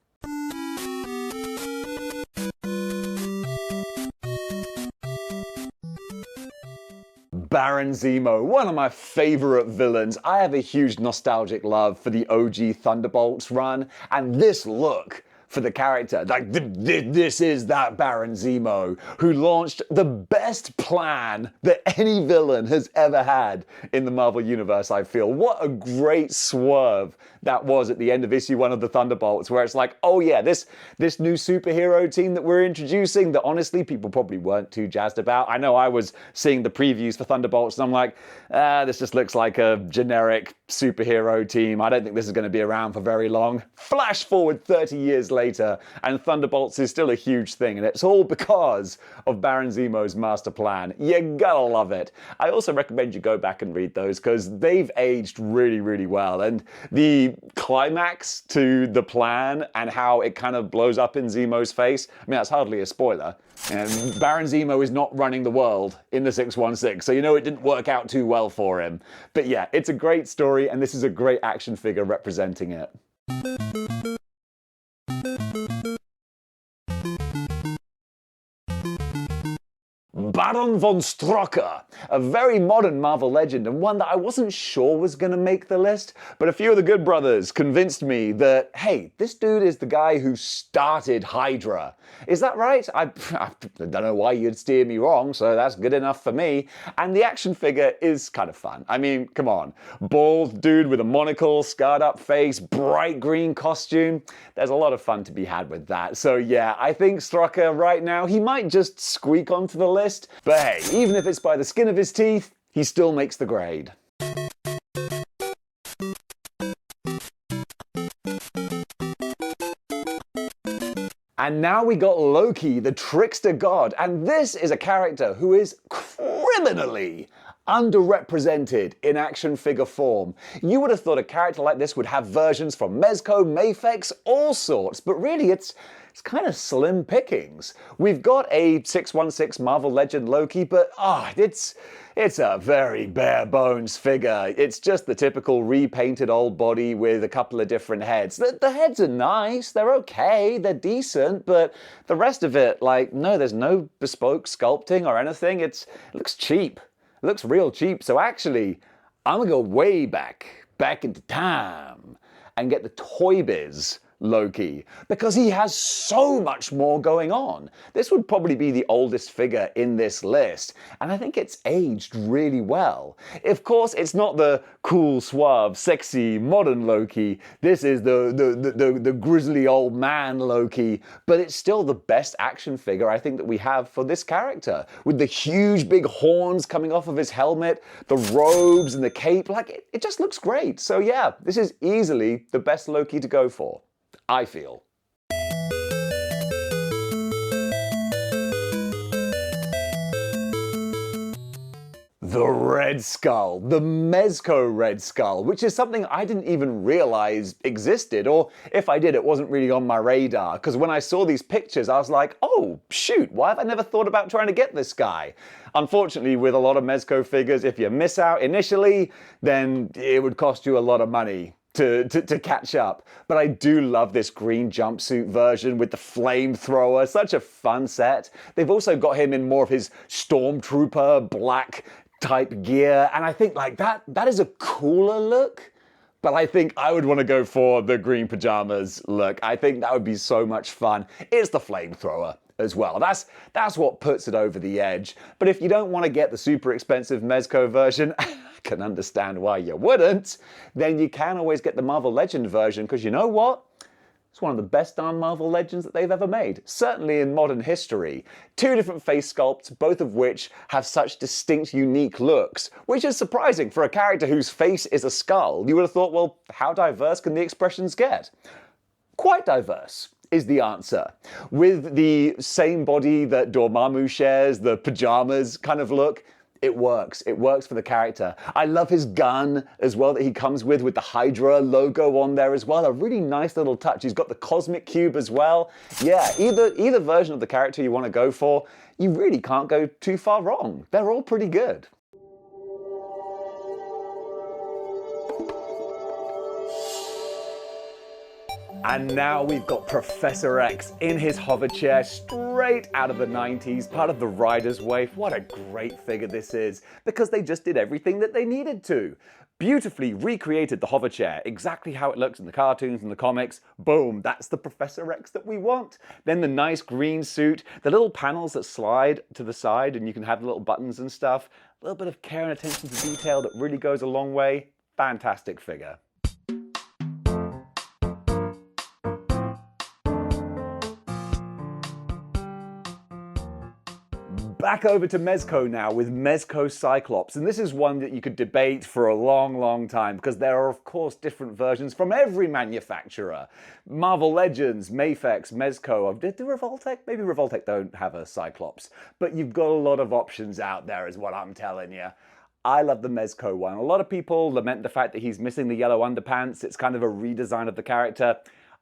Baron Zemo, one of my favorite villains. I have a huge nostalgic love for the OG Thunderbolts run, and this look for the character. Like, this is that Baron Zemo who launched the best plan that any villain has ever had in the Marvel Universe, I feel. What a great swerve that was at the end of issue 1 of the Thunderbolts, where it's like, oh yeah, this new superhero team that we're introducing that honestly people probably weren't too jazzed about. I know I was seeing the previews for Thunderbolts and I'm like, this just looks like a generic superhero team. I don't think this is going to be around for very long. Flash forward 30 years later and Thunderbolts is still a huge thing, and it's all because of Baron Zemo's master plan. You gotta love it. I also recommend you go back and read those because they've aged really, really well, and the climax to the plan and how it kind of blows up in Zemo's face, I mean, that's hardly a spoiler. And Baron Zemo is not running the world in the 616, so you know it didn't work out too well for him. But yeah, it's a great story, and this is a great action figure representing it. Baron von Strucker, a very modern Marvel legend and one that I wasn't sure was going to make the list, but a few of the good brothers convinced me that, hey, this dude is the guy who started Hydra. Is that right? I don't know why you'd steer me wrong, so that's good enough for me. And the action figure is kind of fun. I mean, come on. Bald dude with a monocle, scarred up face, bright green costume. There's a lot of fun to be had with that. So yeah, I think Strucker right now, he might just squeak onto the list. But hey, even if it's by the skin of his teeth, he still makes the grade. And now we got Loki, the trickster god, and this is a character who is criminally underrepresented in action figure form. You would have thought a character like this would have versions from Mezco, Mafex, all sorts, but really it's kind of slim pickings. We've got a 616 Marvel Legend Loki, but it's a very bare bones figure. It's just the typical repainted old body with a couple of different heads. The heads are nice, they're okay, they're decent, but the rest of it, like, no, there's no bespoke sculpting or anything. It looks cheap. It looks real cheap. So actually, I'm gonna go way back into time and get the Toy Biz Loki, because he has so much more going on. This would probably be the oldest figure in this list, and I think it's aged really well. Of course, it's not the cool, suave, sexy, modern Loki. This is the grizzly old man Loki, but it's still the best action figure I think that we have for this character, with the huge big horns coming off of his helmet, the robes and the cape. Like, it just looks great. So yeah, this is easily the best Loki to go for, I feel. The Red Skull, the Mezco Red Skull, which is something I didn't even realize existed, or if I did, it wasn't really on my radar, because when I saw these pictures, I was like, oh, shoot, why have I never thought about trying to get this guy? Unfortunately, with a lot of Mezco figures, if you miss out initially, then it would cost you a lot of money to catch up. But I do love this green jumpsuit version with the flamethrower. Such a fun set. They've also got him in more of his Stormtrooper black type gear, and I think like that is a cooler look. But I think I would want to go for the green pajamas look. I think that would be so much fun. It's the flamethrower as well. That's what puts it over the edge. But if you don't want to get the super expensive Mezco version, I can understand why you wouldn't, then you can always get the Marvel Legend version, because you know what? It's one of the best darn Marvel Legends that they've ever made, certainly in modern history. Two different face sculpts, both of which have such distinct, unique looks, which is surprising for a character whose face is a skull. You would have thought, well, how diverse can the expressions get? Quite diverse is the answer. With the same body that Dormammu shares, the pajamas kind of look, it works. It works for the character. I love his gun as well that he comes with the Hydra logo on there as well. A really nice little touch. He's got the Cosmic Cube as well. Yeah, either version of the character you want to go for, you really can't go too far wrong. They're all pretty good. And now we've got Professor X in his hover chair, straight out of the 90s, part of the Rider's Wave. What a great figure this is, because they just did everything that they needed to. Beautifully recreated the hover chair, exactly how it looks in the cartoons and the comics. Boom, that's the Professor X that we want. Then the nice green suit, the little panels that slide to the side and you can have the little buttons and stuff. A little bit of care and attention to detail that really goes a long way. Fantastic figure. Back over to Mezco now with Mezco Cyclops, and this is one that you could debate for a long time because there are of course different versions from every manufacturer. Marvel Legends, Mafex, Mezco, do Revoltech? Maybe Revoltech don't have a Cyclops, but you've got a lot of options out there is what I'm telling you. I love the Mezco one. A lot of people lament the fact that he's missing the yellow underpants. It's kind of a redesign of the character.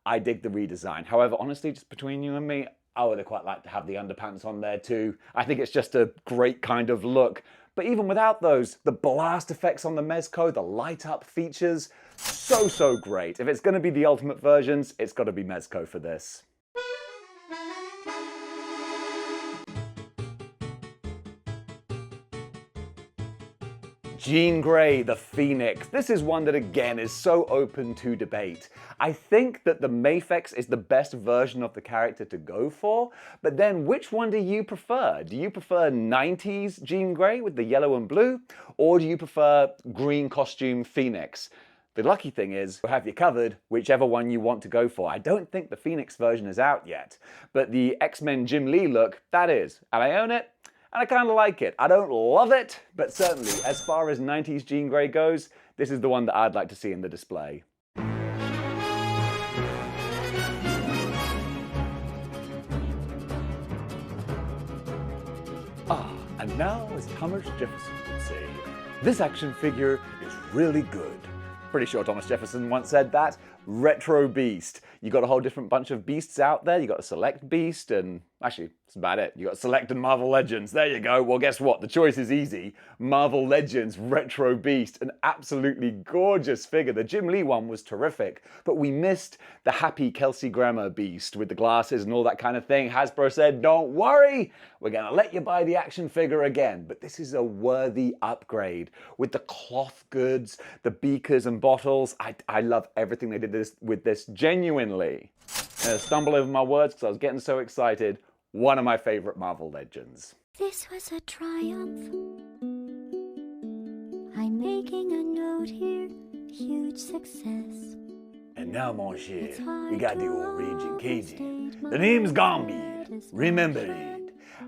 I dig the redesign. However, honestly, just between you and me, I would have quite liked to have the underpants on there too. I think it's just a great kind of look. But even without those, the blast effects on the Mezco, the light up features, so great. If it's going to be the ultimate versions, it's got to be Mezco for this. Jean Grey, the Phoenix. This is one that again is so open to debate. I think that the Mafex is the best version of the character to go for, but then which one do you prefer? Do you prefer 90s Jean Grey with the yellow and blue, or do you prefer green costume Phoenix? The lucky thing is, we'll have you covered whichever one you want to go for. I don't think the Phoenix version is out yet, but the X-Men Jim Lee look, that is, and I own it. And I kind of like it. I don't love it, but certainly, as far as 90s Jean Grey goes, this is the one that I'd like to see in the display. And now, as Thomas Jefferson would say, this action figure is really good. Pretty sure Thomas Jefferson once said that. Retro Beast. You got a whole different bunch of beasts out there. You got a Select Beast and actually that's about it. You got Select and Marvel Legends. There you go. Well, guess what? The choice is easy. Marvel Legends Retro Beast. An absolutely gorgeous figure. The Jim Lee one was terrific, but we missed the happy Kelsey Grammer Beast with the glasses and all that kind of thing. Hasbro said, don't worry, we're going to let you buy the action figure again. But this is a worthy upgrade with the cloth goods, the beakers and bottles. I love everything they did with this, genuinely. I stumble over my words because I was getting so excited. One of my favorite Marvel Legends. This was a triumph. I'm making a note here, huge success. And now, mon cher, we got the origin Cajun. The name's Gambi. Remember it.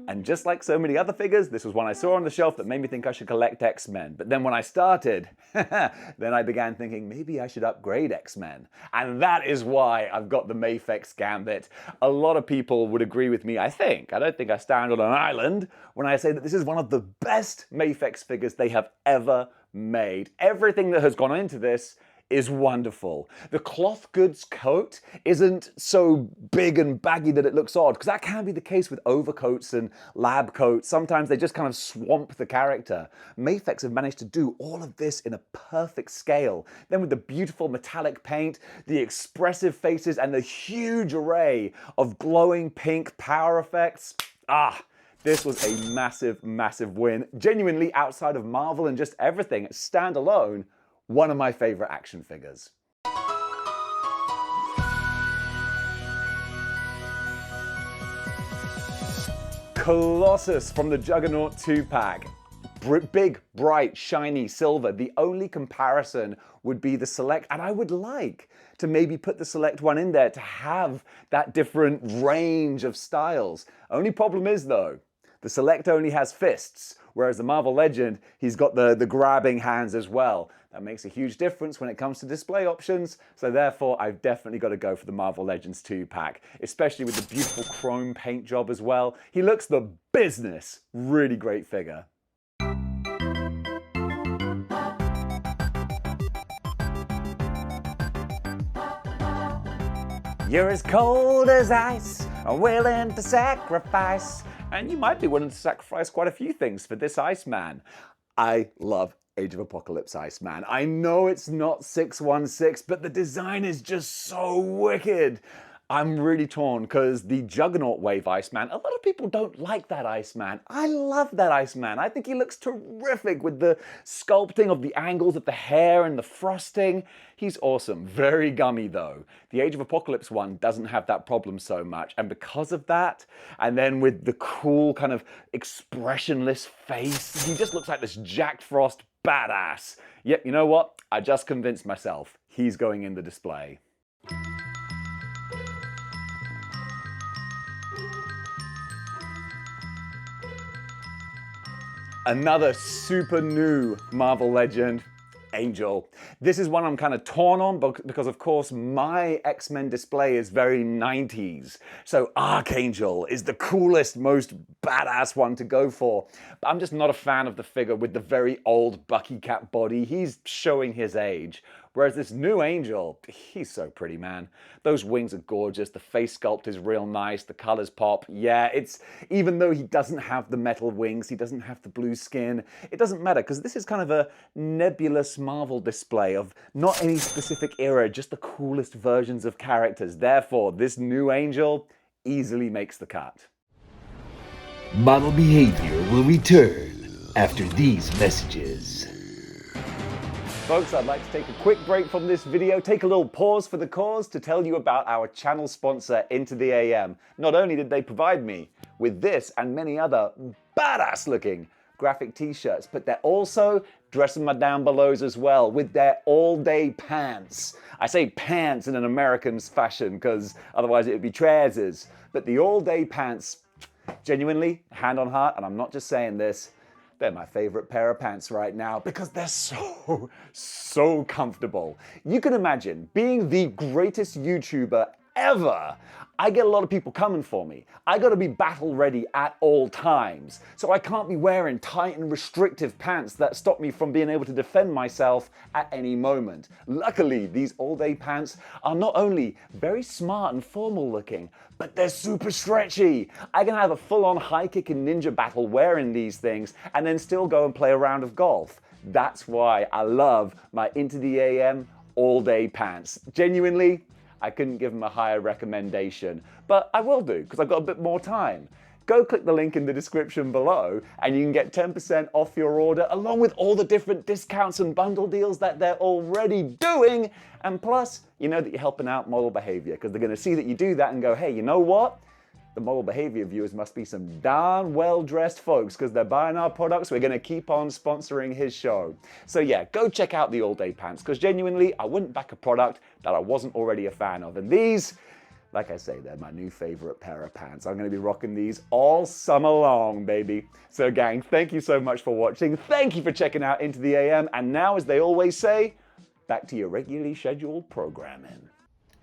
And just like so many other figures, this was one I saw on the shelf that made me think I should collect X-Men. But then when I started, then I began thinking maybe I should upgrade X-Men. And that is why I've got the Mafex Gambit. A lot of people would agree with me, I think. I don't think I stand on an island when I say that this is one of the best Mafex figures they have ever made. Everything that has gone into this is wonderful. The cloth goods coat isn't so big and baggy that it looks odd, because that can be the case with overcoats and lab coats. Sometimes they just kind of swamp the character. Mafex have managed to do all of this in a perfect scale. Then with the beautiful metallic paint, the expressive faces, and the huge array of glowing pink power effects. This was a massive win. Genuinely, outside of Marvel and just everything, standalone, one of my favorite action figures. Colossus from the Juggernaut 2-pack. Big, bright, shiny silver. The only comparison would be the Select, and I would like to maybe put the Select one in there to have that different range of styles. Only problem is though, the Select only has fists, whereas the Marvel Legend, he's got the grabbing hands as well. That makes a huge difference when it comes to display options, so therefore I've definitely got to go for the Marvel Legends 2-pack, especially with the beautiful chrome paint job as well. He looks the business. Really great figure. You're as cold as ice, willing to sacrifice. And you might be willing to sacrifice quite a few things for this Iceman. I love Age of Apocalypse Iceman. I know it's not 616, but the design is just so wicked. I'm really torn because the Juggernaut Wave Iceman, a lot of people don't like that Iceman. I love that Iceman. I think he looks terrific with the sculpting of the angles of the hair and the frosting. He's awesome. Very gummy though. The Age of Apocalypse one doesn't have that problem so much. And because of that, and then with the cool kind of expressionless face, he just looks like this Jack Frost badass. Yep, you know what? I just convinced myself. He's going in the display. Another super new Marvel legend, Angel. This is one I'm kind of torn on because of course my X-Men display is very 90s. So Archangel is the coolest, most badass one to go for. But I'm just not a fan of the figure with the very old Bucky Cap body. He's showing his age. Whereas this new Angel, he's so pretty, man. Those wings are gorgeous, the face sculpt is real nice, the colors pop. Yeah, even though he doesn't have the metal wings, he doesn't have the blue skin, it doesn't matter because this is kind of a nebulous Marvel display of not any specific era, just the coolest versions of characters. Therefore, this new Angel easily makes the cut. Model Behavior will return after these messages. Folks, I'd like to take a quick break from this video, take a little pause for the cause to tell you about our channel sponsor, Into the AM. Not only did they provide me with this and many other badass looking graphic t-shirts, but they're also dressing my down belows as well with their all-day pants. I say pants in an American's fashion because otherwise it would be trousers. But the all-day pants, genuinely, hand on heart, and I'm not just saying this, they're my favorite pair of pants right now because they're so comfortable. You can imagine being the greatest YouTuber ever. I get a lot of people coming for me. I gotta be battle ready at all times. So I can't be wearing tight and restrictive pants that stop me from being able to defend myself at any moment. Luckily, these all-day pants are not only very smart and formal looking, but they're super stretchy. I can have a full-on high kick and ninja battle wearing these things and then still go and play a round of golf. That's why I love my Into the AM all-day pants. Genuinely, I couldn't give them a higher recommendation, but I will do because I've got a bit more time. Go click the link in the description below and you can get 10% off your order along with all the different discounts and bundle deals that they're already doing. And plus, you know that you're helping out Model Behavior because they're going to see that you do that and go, hey, you know what? The Model Behavior viewers must be some darn well-dressed folks because they're buying our products. We're going to keep on sponsoring his show. So yeah, go check out the all-day pants because genuinely, I wouldn't back a product that I wasn't already a fan of. And these, like I say, they're my new favorite pair of pants. I'm going to be rocking these all summer long, baby. So gang, thank you so much for watching. Thank you for checking out Into the AM. And now, as they always say, back to your regularly scheduled programming.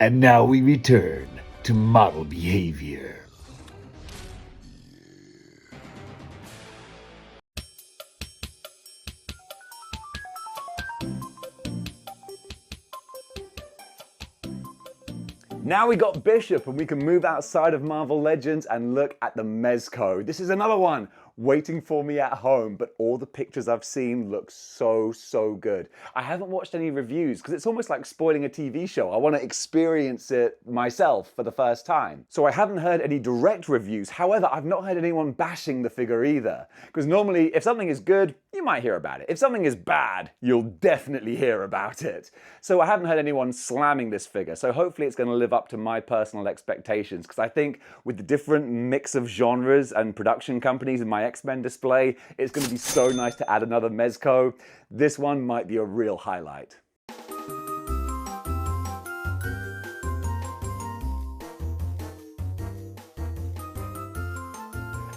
And now we return to Model Behavior. Now we got Bishop and we can move outside of Marvel Legends and look at the Mezco. This is another one waiting for me at home, but all the pictures I've seen look so good. I haven't watched any reviews because it's almost like spoiling a TV show. I want to experience it myself for the first time. So I haven't heard any direct reviews. However, I've not heard anyone bashing the figure either. Because normally if something is good, you might hear about it. If something is bad, you'll definitely hear about it. So I haven't heard anyone slamming this figure. So hopefully it's going to live up to my personal expectations. Because I think with the different mix of genres and production companies in my X-Men display, it's going to be so nice to add another Mezco. This one might be a real highlight.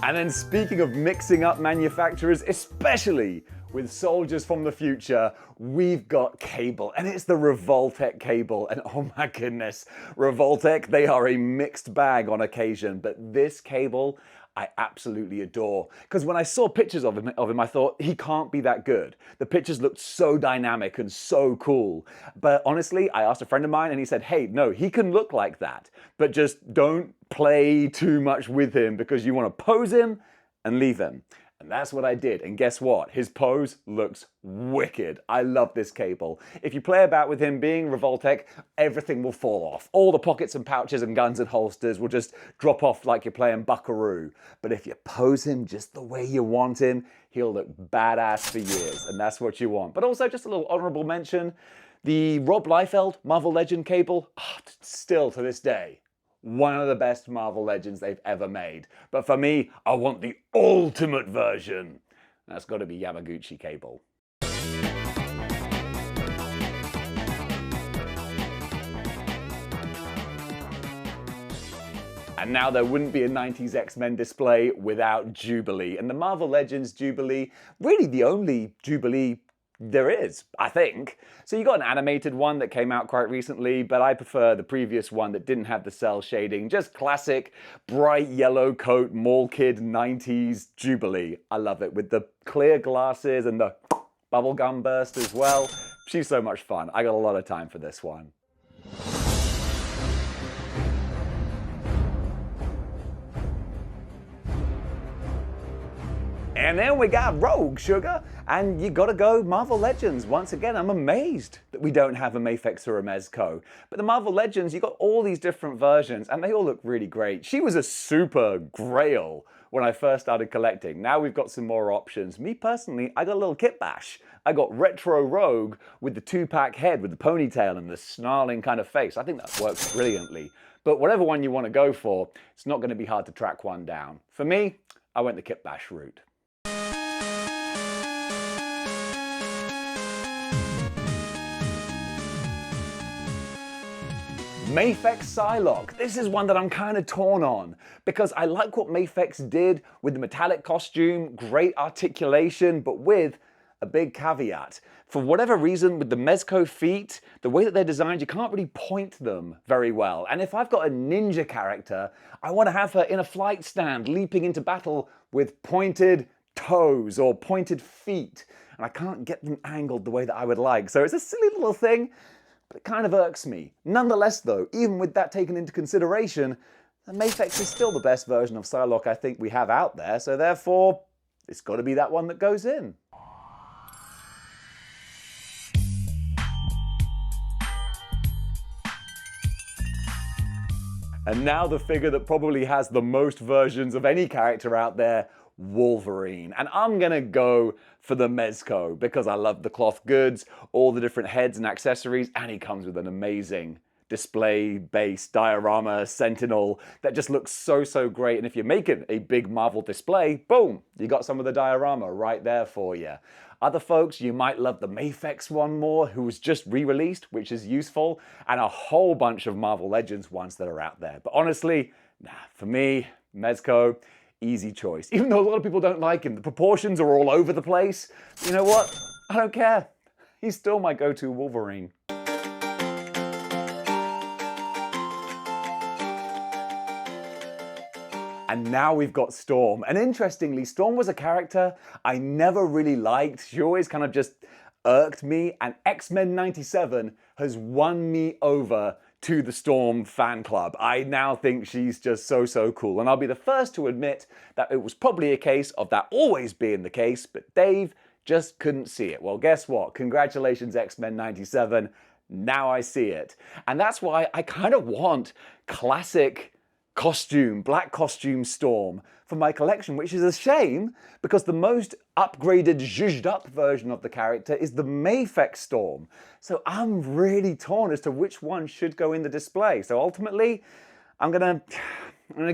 And then speaking of mixing up manufacturers, especially with soldiers from the future, we've got Cable, and it's the Revoltech Cable. And oh my goodness, Revoltech, they are a mixed bag on occasion, but this Cable I absolutely adore. Because when I saw pictures of him, I thought, he can't be that good. The pictures looked so dynamic and so cool. But honestly, I asked a friend of mine and he said, hey, no, he can look like that, but just don't play too much with him because you want to pose him and leave him. And that's what I did. And guess what? His pose looks wicked. I love this cable. If you play about with him being Revoltech, everything will fall off. All the pockets and pouches and guns and holsters will just drop off like you're playing Buckaroo. But if you pose him just the way you want him, he'll look badass for years. And that's what you want. But also just a little honorable mention, the Rob Liefeld Marvel Legend cable, still to this day, one of the best Marvel Legends they've ever made. But for me, I want the ultimate version. That's got to be Yamaguchi cable. And now there wouldn't be a 90s X-Men display without Jubilee. And the Marvel Legends Jubilee, really the only Jubilee there is, I think. So you got an animated one that came out quite recently, but I prefer the previous one that didn't have the cell shading. Just classic, bright yellow coat, mall kid 90s Jubilee. I love it, with the clear glasses and the bubblegum burst as well. She's so much fun. I got a lot of time for this one. And then we got Rogue, sugar. And you gotta go Marvel Legends. Once again, I'm amazed that we don't have a Mafex or a Mezco. But the Marvel Legends, you got all these different versions and they all look really great. She was a super grail when I first started collecting. Now we've got some more options. Me personally, I got a little kit bash. I got Retro Rogue with the 2-pack head with the ponytail and the snarling kind of face. I think that works brilliantly. But whatever one you want to go for, it's not going to be hard to track one down. For me, I went the kit bash route. Mafex Psylocke. This is one that I'm kind of torn on because I like what Mafex did with the metallic costume, great articulation, but with a big caveat. For whatever reason, with the Mezco feet, the way that they're designed, you can't really point them very well. And if I've got a ninja character, I want to have her in a flight stand, leaping into battle with pointed toes or pointed feet. And I can't get them angled the way that I would like. So it's a silly little thing, but it kind of irks me. Nonetheless though, even with that taken into consideration, the Mafex is still the best version of Psylocke I think we have out there, so therefore, it's got to be that one that goes in. And now the figure that probably has the most versions of any character out there, Wolverine. And I'm gonna go for the Mezco because I love the cloth goods, all the different heads and accessories, and he comes with an amazing display base diorama sentinel that just looks so great. And if you're making a big Marvel display, boom, you got some of the diorama right there for you. Other folks, you might love the Mafex one more, who was just re-released, which is useful, and a whole bunch of Marvel Legends ones that are out there. But honestly, nah, for me, Mezco, easy choice. Even though a lot of people don't like him, the proportions are all over the place. You know what? I don't care. He's still my go-to Wolverine. And now we've got Storm. And interestingly, Storm was a character I never really liked. She always kind of just irked me. And X-Men 97 has won me over to the Storm fan club. I now think she's just so cool. And I'll be the first to admit that it was probably a case of that always being the case, but Dave just couldn't see it. Well, guess what? Congratulations, X-Men 97. Now I see it. And that's why I kind of want classic costume, black costume Storm for my collection, which is a shame because the most upgraded, zhuzhed up version of the character is the Mafex Storm. So I'm really torn as to which one should go in the display. So ultimately, I'm gonna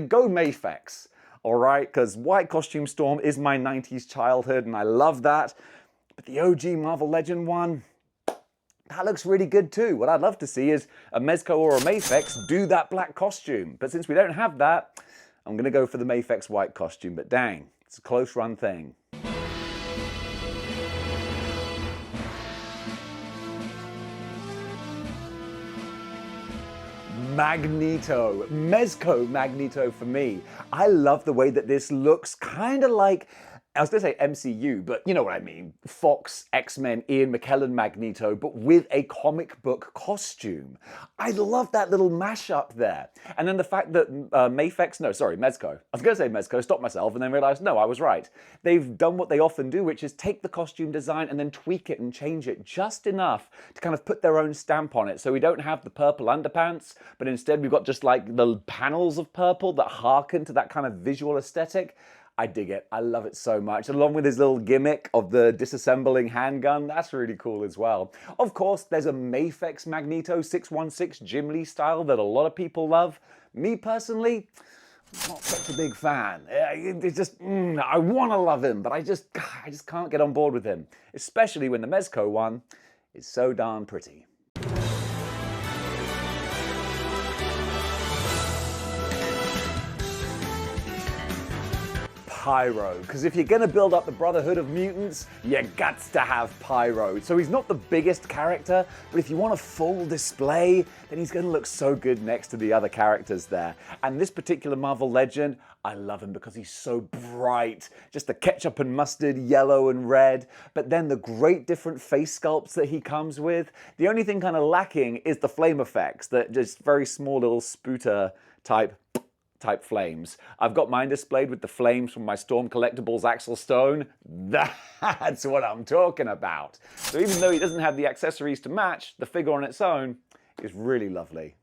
go Mafex, all right? Because white costume Storm is my 90s childhood and I love that. But the OG Marvel Legend one, that looks really good too. What I'd love to see is a Mezco or a Mafex do that black costume. But since we don't have that, I'm gonna go for the Mafex white costume. But dang, it's a close run thing. Magneto, Mezco Magneto for me. I love the way that this looks kind of like I was going to say MCU, but you know what I mean. Fox, X-Men, Ian McKellen Magneto, but with a comic book costume. I love that little mashup there. And then the fact that Mezco. I was going to say Mezco, stopped myself, and then realized, no, I was right. They've done what they often do, which is take the costume design and then tweak it and change it just enough to kind of put their own stamp on it. So we don't have the purple underpants, but instead we've got just like the panels of purple that harken to that kind of visual aesthetic. I dig it. I love it so much. Along with his little gimmick of the disassembling handgun, that's really cool as well. Of course, there's a Mafex Magneto 616 Jim Lee style that a lot of people love. Me personally, not such a big fan. It's just, I want to love him, but I just can't get on board with him. Especially when the Mezco one is so darn pretty. Pyro, because if you're going to build up the Brotherhood of Mutants, you gots to have Pyro. So he's not the biggest character, but if you want a full display, then he's going to look so good next to the other characters there. And this particular Marvel Legend, I love him because he's so bright. Just the ketchup and mustard, yellow and red, but then the great different face sculpts that he comes with. The only thing kind of lacking is the flame effects, that just very small little spooter type flames. I've got mine displayed with the flames from my Storm Collectibles Axel Stone. That's what I'm talking about. So even though he doesn't have the accessories to match, the figure on its own is really lovely.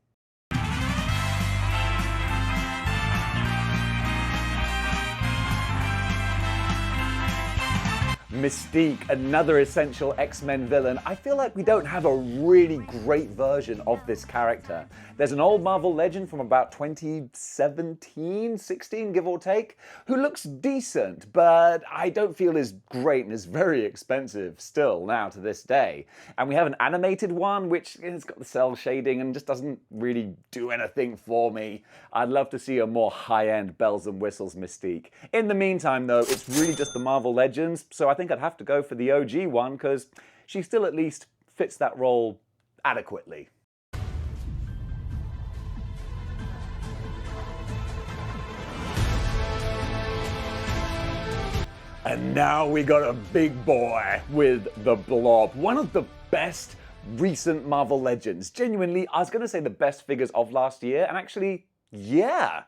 Mystique, another essential X-Men villain. I feel like we don't have a really great version of this character. There's an old Marvel Legend from about 2017, 16, give or take, who looks decent, but I don't feel is great and is very expensive still now to this day. And we have an animated one, which has got the cell shading and just doesn't really do anything for me. I'd love to see a more high-end bells and whistles Mystique. In the meantime, though, it's really just the Marvel Legends, so I think I'd have to go for the OG one because she still at least fits that role adequately. And now we got a big boy with the Blob, one of the best recent Marvel Legends. Genuinely, I was going to say the best figures of last year, and actually, yeah,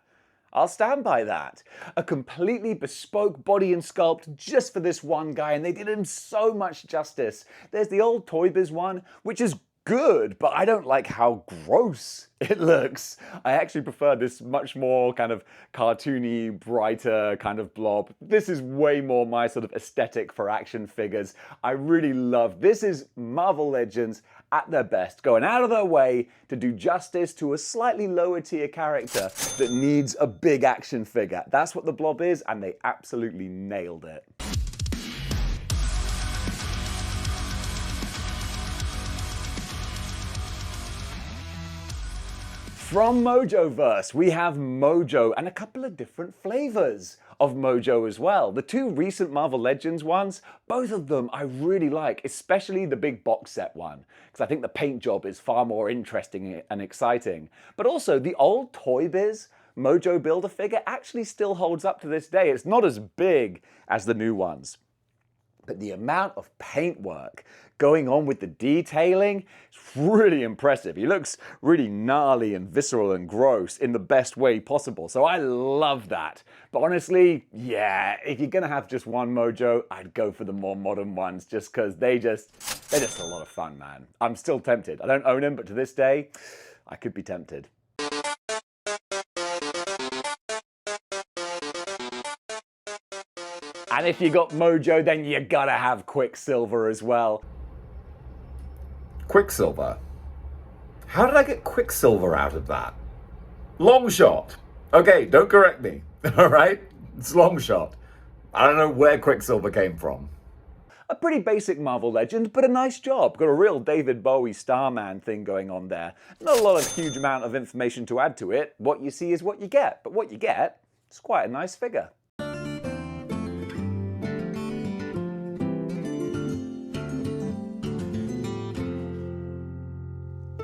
I'll stand by that. A completely bespoke body and sculpt just for this one guy, and they did him so much justice. There's the old Toy Biz one, which is good, but I don't like how gross it looks. I actually prefer this much more kind of cartoony, brighter kind of Blob. This is way more my sort of aesthetic for action figures. I really love this. Is Marvel Legends at their best, going out of their way to do justice to a slightly lower tier character that needs a big action figure. That's what the Blob is, and they absolutely nailed it. From Mojoverse, we have Mojo and a couple of different flavors of Mojo as well. The two recent Marvel Legends ones, both of them I really like, especially the big box set one, because I think the paint job is far more interesting and exciting. But also the old Toy Biz Mojo Build-A-Figure actually still holds up to this day. It's not as big as the new ones, but the amount of paintwork going on with the detailing is really impressive. He looks really gnarly and visceral and gross in the best way possible. So I love that. But honestly, yeah, if you're gonna have just one Mojo, I'd go for the more modern ones just because they're just a lot of fun, man. I'm still tempted. I don't own him, but to this day, I could be tempted. And if you got Mojo, then you gotta have Quicksilver as well. Quicksilver? How did I get Quicksilver out of that? Long shot. Okay, don't correct me. All right? It's long shot. I don't know where Quicksilver came from. A pretty basic Marvel Legend, but a nice job. Got a real David Bowie Starman thing going on there. Not a lot of huge amount of information to add to it. What you see is what you get. But what you get is quite a nice figure.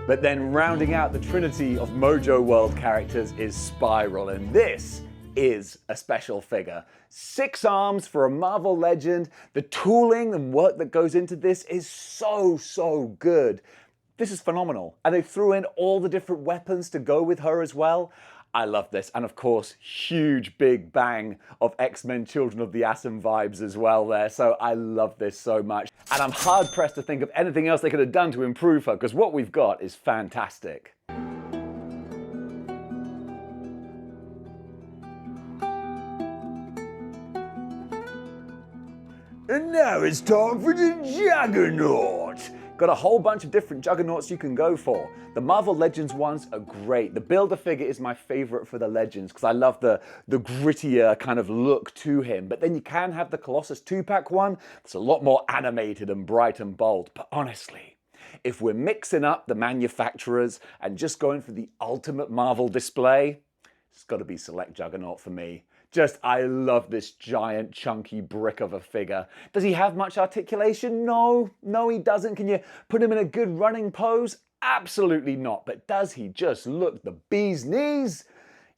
But then rounding out the trinity of Mojo World characters is Spiral, and this is a special figure. 6 arms for a Marvel legend. The tooling and work that goes into this is so good. This is phenomenal. And they threw in all the different weapons to go with her as well. I love this. And of course, huge big bang of X-Men Children of the Atom vibes as well there. So I love this so much. And I'm hard pressed to think of anything else they could have done to improve her, because what we've got is fantastic. And now it's time for the Juggernaut! Got a whole bunch of different Juggernauts you can go for. The Marvel Legends ones are great. The Build-A-Figure is my favorite for the Legends because I love the grittier kind of look to him. But then you can have the Colossus 2-pack one that's a lot more animated and bright and bold. But honestly, if we're mixing up the manufacturers and just going for the ultimate Marvel display, it's got to be Select Juggernaut for me. I love this giant chunky brick of a figure. Does he have much articulation? No, he doesn't. Can you put him in a good running pose? Absolutely not. But does he just look the bee's knees?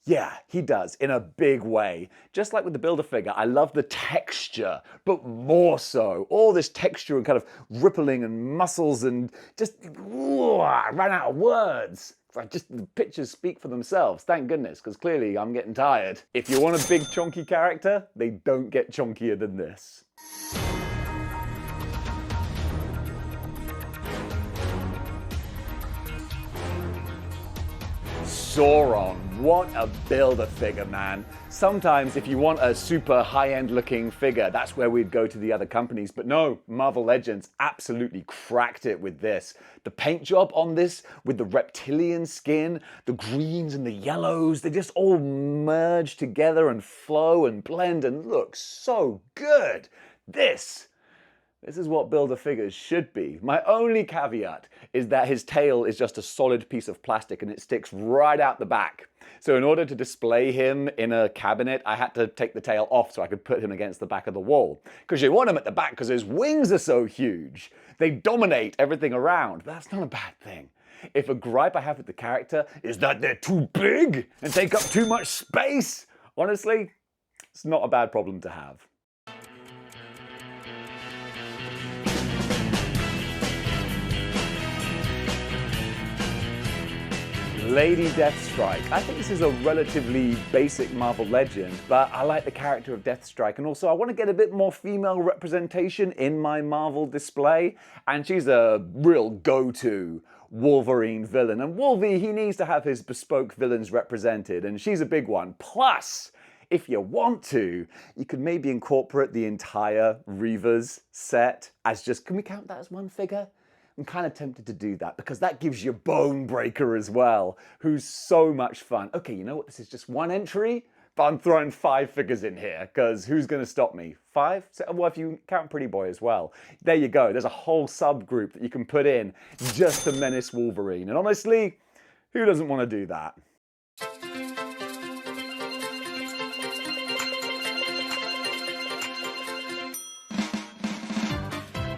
Yeah, he does, in a big way. Just like with the Build-A-Figure, I love the texture, but more so. All this texture and kind of rippling and muscles and just, I ran out of words. The pictures speak for themselves, thank goodness, because clearly I'm getting tired. If you want a big chunky character, they don't get chunkier than this. Sauron, what a Build-A-Figure, man. Sometimes if you want a super high-end looking figure, that's where we'd go to the other companies. But no, Marvel Legends absolutely cracked it with this. The paint job on this with the reptilian skin, the greens and the yellows, they just all merge together and flow and blend and look so good. This is what Build-A-Figures should be. My only caveat is that his tail is just a solid piece of plastic and it sticks right out the back. So in order to display him in a cabinet, I had to take the tail off so I could put him against the back of the wall. Because you want him at the back because his wings are so huge. They dominate everything around. That's not a bad thing. If a gripe I have with the character is that they're too big and take up too much space, honestly, it's not a bad problem to have. Lady Deathstrike. I think this is a relatively basic Marvel legend, but I like the character of Deathstrike, and also I want to get a bit more female representation in my Marvel display, and she's a real go-to Wolverine villain. And Wolvie, he needs to have his bespoke villains represented, and she's a big one. Plus, if you want to, you could maybe incorporate the entire Reavers set as just, can we count that as one figure? I'm kind of tempted to do that because that gives you Bonebreaker as well, who's so much fun. Okay, you know what? This is just one entry, but I'm throwing 5 figures in here because who's going to stop me? 5? Well, if you count Pretty Boy as well. There you go. There's a whole subgroup that you can put in just to menace Wolverine. And honestly, who doesn't want to do that?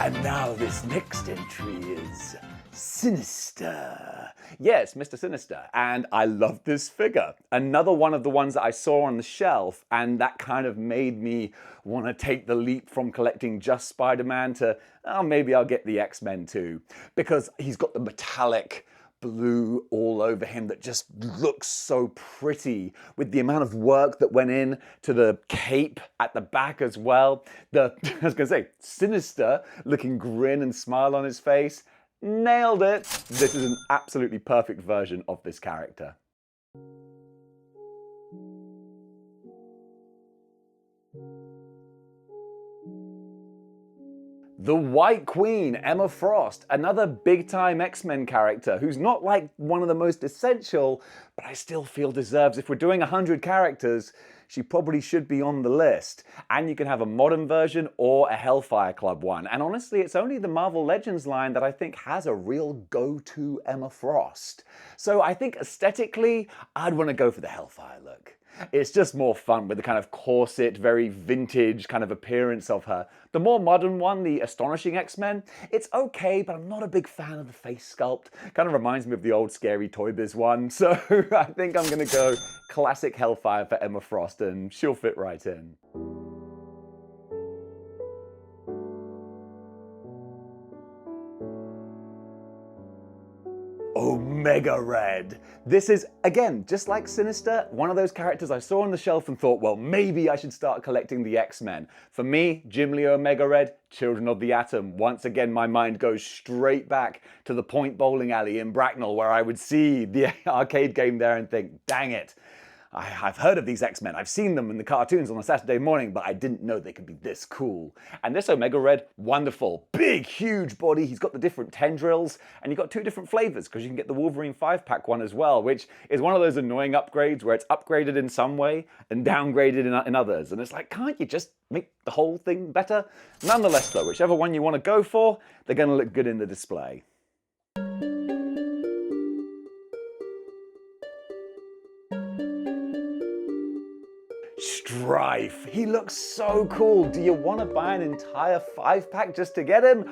And now this next entry is Sinister. Yes, Mr. Sinister. And I love this figure. Another one of the ones that I saw on the shelf, and that kind of made me want to take the leap from collecting just Spider-Man to, oh, maybe I'll get the X-Men too. Because he's got the metallic blue all over him that just looks so pretty with the amount of work that went in to the cape at the back as well. I was going to say, Sinister looking grin and smile on his face. Nailed it. This is an absolutely perfect version of this character. The White Queen, Emma Frost, another big-time X-Men character who's not like one of the most essential, but I still feel deserves, if we're doing 100 characters, she probably should be on the list. And you can have a modern version or a Hellfire Club one. And honestly, it's only the Marvel Legends line that I think has a real go-to Emma Frost. So I think aesthetically, I'd want to go for the Hellfire look. It's just more fun with the kind of corset, very vintage kind of appearance of her. The more modern one, the Astonishing X-Men, it's okay, but I'm not a big fan of the face sculpt. Kind of reminds me of the old Scary Toy Biz one, so I think I'm gonna go classic Hellfire for Emma Frost, and she'll fit right in. Omega Red. This is, again, just like Sinister, one of those characters I saw on the shelf and thought, well, maybe I should start collecting the X-Men. For me, Jim Lee Omega Red, Children of the Atom. Once again, my mind goes straight back to the Point Bowling Alley in Bracknell, where I would see the arcade game there and think, dang it, I've heard of these X-Men, I've seen them in the cartoons on a Saturday morning, but I didn't know they could be this cool. And this Omega Red, wonderful. Big, huge body, he's got the different tendrils, and you've got two different flavors, because you can get the Wolverine 5-pack one as well, which is one of those annoying upgrades where it's upgraded in some way and downgraded in others. And it's like, can't you just make the whole thing better? Nonetheless though, whichever one you want to go for, they're going to look good in the display. Strife. He looks so cool. Do you want to buy an entire 5-pack just to get him?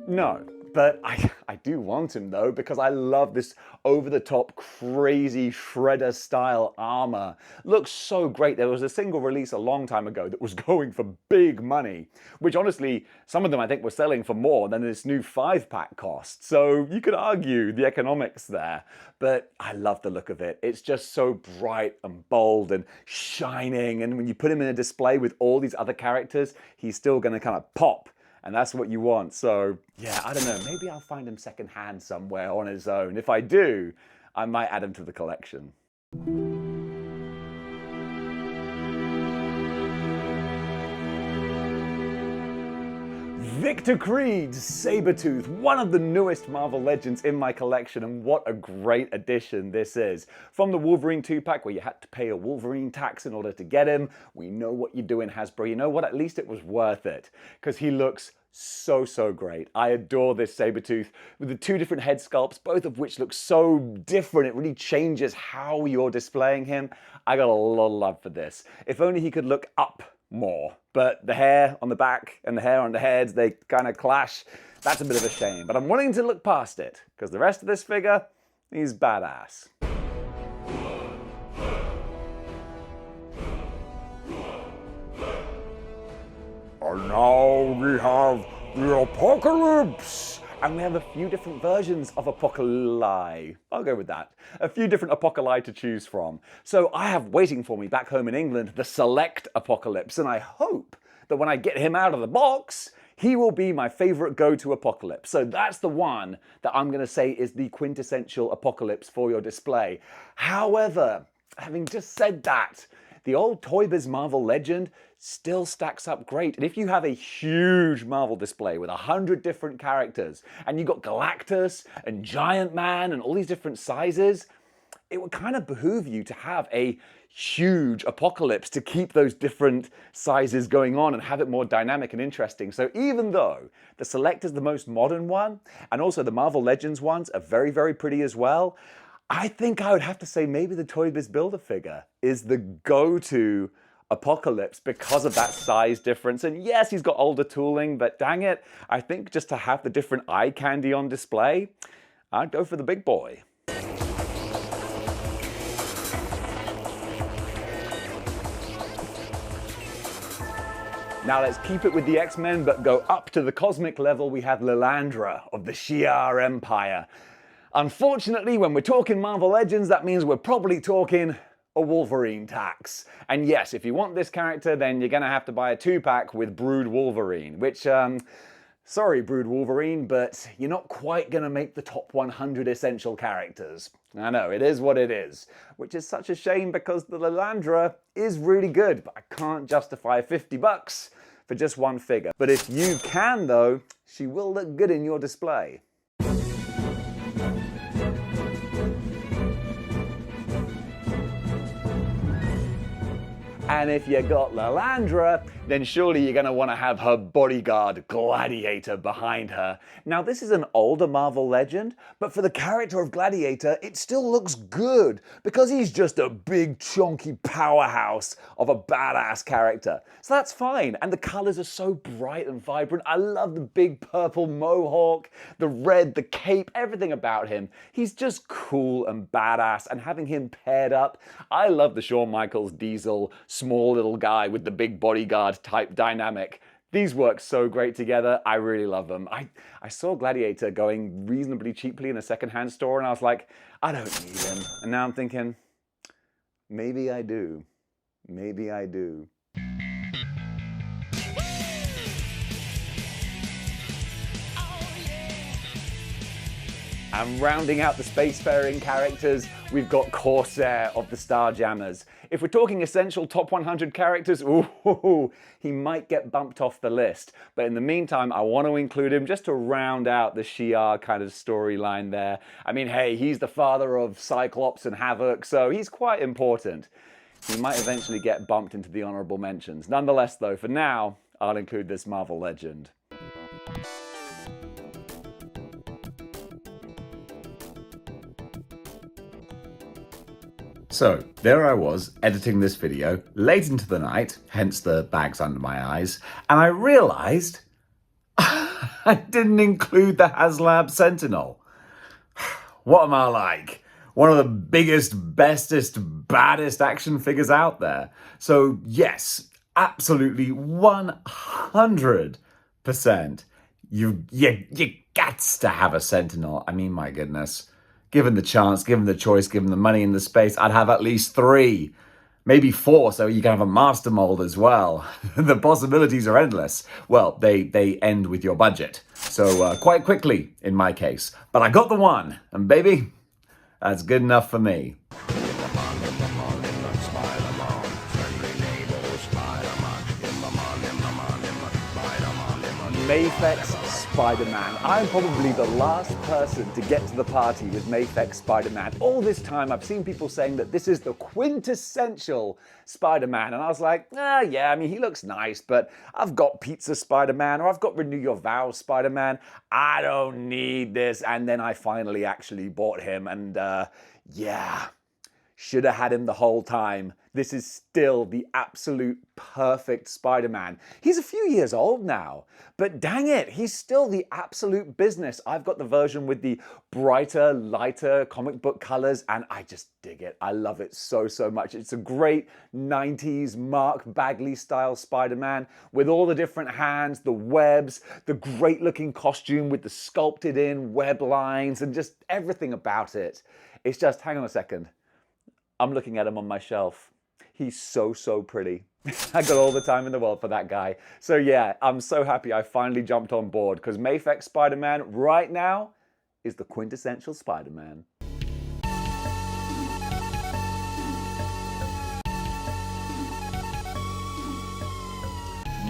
No. But I do want him though, because I love this over-the-top crazy shredder style armor. Looks so great. There was a single release a long time ago that was going for big money, which honestly, some of them I think were selling for more than this new 5-pack cost. So you could argue the economics there, but I love the look of it. It's just so bright and bold and shining, and when you put him in a display with all these other characters, he's still gonna kind of pop. And that's what you want. So yeah, I don't know, maybe I'll find him secondhand somewhere on his own. If I do, I might add him to the collection. Victor Creed's Sabretooth, one of the newest Marvel Legends in my collection, and what a great addition this is. From the Wolverine 2-pack where you had to pay a Wolverine tax in order to get him, we know what you're doing, Hasbro. You know what, at least it was worth it, because he looks so great. I adore this Sabretooth with the two different head sculpts, both of which look so different. It really changes how you're displaying him. I got a lot of love for this. If only he could look up more, but the hair on the back and the hair on the heads, they kind of clash. That's a bit of a shame, but I'm willing to look past it, because the rest of this figure, he's badass. And now we have the Apocalypse! And we have a few different versions of Apocalypse. I'll go with that. A few different Apocalypse to choose from. So I have waiting for me back home in England the Select Apocalypse, and I hope that when I get him out of the box, he will be my favorite go-to Apocalypse. So that's the one that I'm going to say is the quintessential Apocalypse for your display. However, having just said that, the old Toy Biz Marvel Legend still stacks up great. And if you have a huge Marvel display with 100 different characters, and you've got Galactus and Giant Man and all these different sizes, it would kind of behoove you to have a huge Apocalypse to keep those different sizes going on and have it more dynamic and interesting. So even though the Select is the most modern one, and also the Marvel Legends ones are very pretty as well, I think I would have to say maybe the Toy Biz Build-A-Figure is the go-to Apocalypse because of that size difference. And yes, he's got older tooling, but dang it, I think just to have the different eye candy on display, I'd go for the big boy. Now let's keep it with the X-Men, but go up to the cosmic level. We have Lilandra of the Shi'ar Empire. Unfortunately, when we're talking Marvel Legends, that means we're probably talking a Wolverine tax. And yes, if you want this character, then you're gonna have to buy a 2-pack with Brood Wolverine, which, sorry Brood Wolverine, but you're not quite gonna make the top 100 essential characters. I know, it is what it is, which is such a shame because the Lilandra is really good, but I can't justify 50 bucks for just one figure. But if you can though, she will look good in your display. And if you got Lilandra, then surely you're going to want to have her bodyguard Gladiator behind her. Now this is an older Marvel legend, but for the character of Gladiator, it still looks good because he's just a big chunky powerhouse of a badass character. So that's fine, and the colors are so bright and vibrant. I love the big purple mohawk, the red, the cape, everything about him. He's just cool and badass, and having him paired up, I love the Shawn Michaels Diesel small little guy with the big bodyguard type dynamic. These work so great together. I really love them. I saw Gladiator going reasonably cheaply in a secondhand store and I was like, I don't need him. And now I'm thinking, maybe I do. Maybe I do. And rounding out the spacefaring characters, we've got Corsair of the Starjammers. If we're talking essential top 100 characters, ooh, he might get bumped off the list. But in the meantime, I want to include him just to round out the Shi'ar kind of storyline there. I mean, hey, he's the father of Cyclops and Havoc, so he's quite important. He might eventually get bumped into the honorable mentions. Nonetheless, though, for now, I'll include this Marvel legend. So, there I was, editing this video, late into the night, hence the bags under my eyes, and I realised I didn't include the HasLab Sentinel. What am I like? One of the biggest, bestest, baddest action figures out there. So, yes, absolutely 100%. You gots to have a Sentinel. I mean, my goodness. Given the chance, given the choice, given the money and the space, I'd have at least 3, maybe 4, so you can have a master mold as well. The possibilities are endless. Well, they end with your budget. So quite quickly, in my case. But I got the one, and baby, that's good enough for me. Mafek's Spider-Man. I'm probably the last person to get to the party with Mafek's Spider-Man. All this time I've seen people saying that this is the quintessential Spider-Man, and I was like, yeah, I mean, he looks nice, but I've got Pizza Spider-Man, or I've got Renew Your Vows Spider-Man. I don't need this. And then I finally actually bought him, and yeah, should have had him the whole time. This is still the absolute perfect Spider-Man. He's a few years old now, but dang it, he's still the absolute business. I've got the version with the brighter, lighter comic book colors, and I just dig it. I love it so, so much. It's a great 90s Mark Bagley style Spider-Man with all the different hands, the webs, the great looking costume with the sculpted in web lines, and just everything about it. It's just, hang on a second. I'm looking at him on my shelf. He's so, so pretty. I got all the time in the world for that guy. So yeah, I'm so happy I finally jumped on board because Mafek's Spider-Man right now is the quintessential Spider-Man.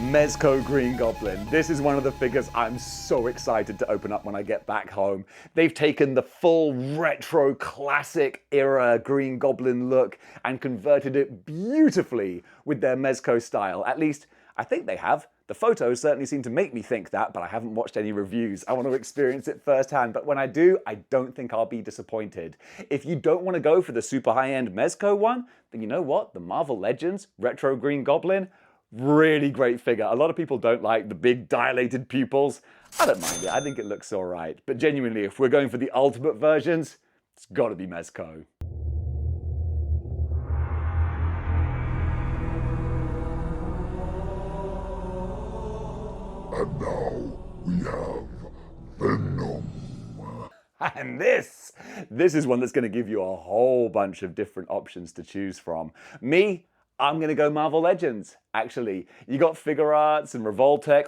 Mezco Green Goblin. This is one of the figures I'm so excited to open up when I get back home. They've taken the full retro classic era Green Goblin look and converted it beautifully with their Mezco style. At least, I think they have. The photos certainly seem to make me think that, but I haven't watched any reviews. I want to experience it firsthand, but when I do, I don't think I'll be disappointed. If you don't want to go for the super high-end Mezco one, then you know what? The Marvel Legends Retro Green Goblin, really great figure. A lot of people don't like the big dilated pupils. I don't mind it. I think it looks all right. But genuinely, if we're going for the ultimate versions, it's got to be Mezco. And now we have Venom. And this is one that's going to give you a whole bunch of different options to choose from. Me, I'm going to go Marvel Legends, actually. You got Figure Arts and Revoltech.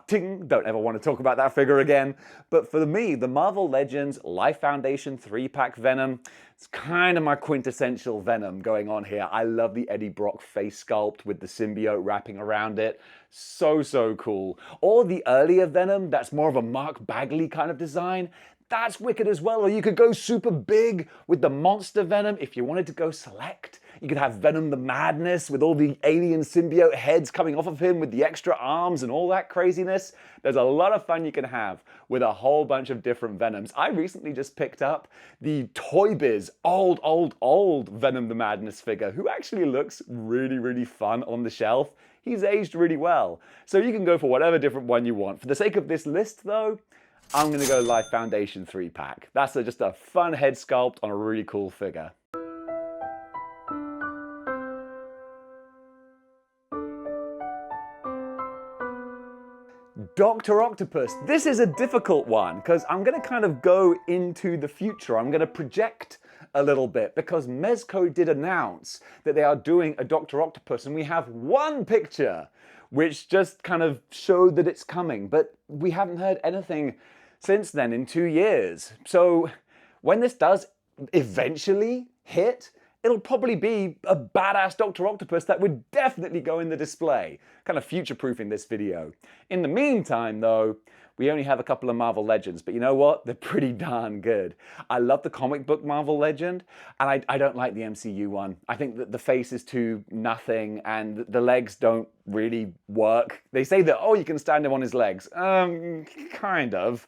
Don't ever want to talk about that figure again. But for me, the Marvel Legends Life Foundation 3-pack Venom, it's kind of my quintessential Venom going on here. I love the Eddie Brock face sculpt with the symbiote wrapping around it. So, so cool. Or the earlier Venom, that's more of a Mark Bagley kind of design. That's wicked as well. Or you could go super big with the Monster Venom if you wanted to go select. You could have Venom the Madness with all the alien symbiote heads coming off of him with the extra arms and all that craziness. There's a lot of fun you can have with a whole bunch of different Venoms. I recently just picked up the Toy Biz old Venom the Madness figure, who actually looks really, really fun on the shelf. He's aged really well. So you can go for whatever different one you want. For the sake of this list though, I'm going to go Life Foundation 3-pack. That's just a fun head sculpt on a really cool figure. Dr. Octopus. This is a difficult one because I'm going to kind of go into the future. I'm going to project a little bit because Mezco did announce that they are doing a Dr. Octopus, and we have one picture which just kind of showed that it's coming, but we haven't heard anything since then in 2 years. So when this does eventually hit, it'll probably be a badass Dr. Octopus that would definitely go in the display, kind of future-proofing this video. In the meantime though, we only have a couple of Marvel Legends, but you know what? They're pretty darn good. I love the comic book Marvel Legend, and I don't like the MCU one. I think that the face is too nothing, and the legs don't really work. They say that, oh, you can stand him on his legs. Kind of.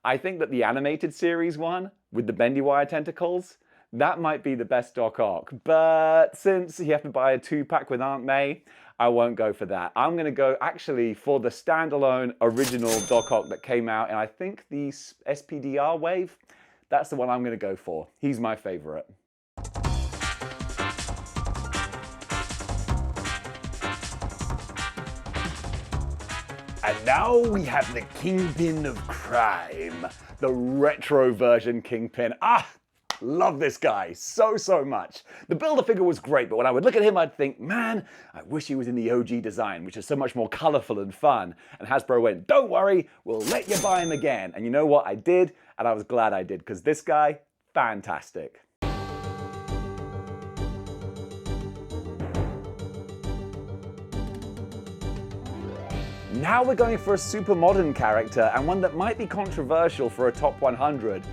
I think that the animated series one, with the bendy wire tentacles, that might be the best Doc Ock, but since you have to buy a 2-pack with Aunt May, I won't go for that. I'm going to go actually for the standalone original Doc Ock that came out in, I think, the SPDR wave. That's the one I'm going to go for. He's my favorite. And now we have the Kingpin of Crime, the retro version Kingpin. Love this guy so much. The Build-A-Figure was great, but when I would look at him, I'd think, man, I wish he was in the OG design, which is so much more colorful and fun. And Hasbro went, don't worry, we'll let you buy him again. And you know what? I did, and I was glad I did, because this guy, fantastic. Now we're going for a super modern character, and one that might be controversial for a top 100.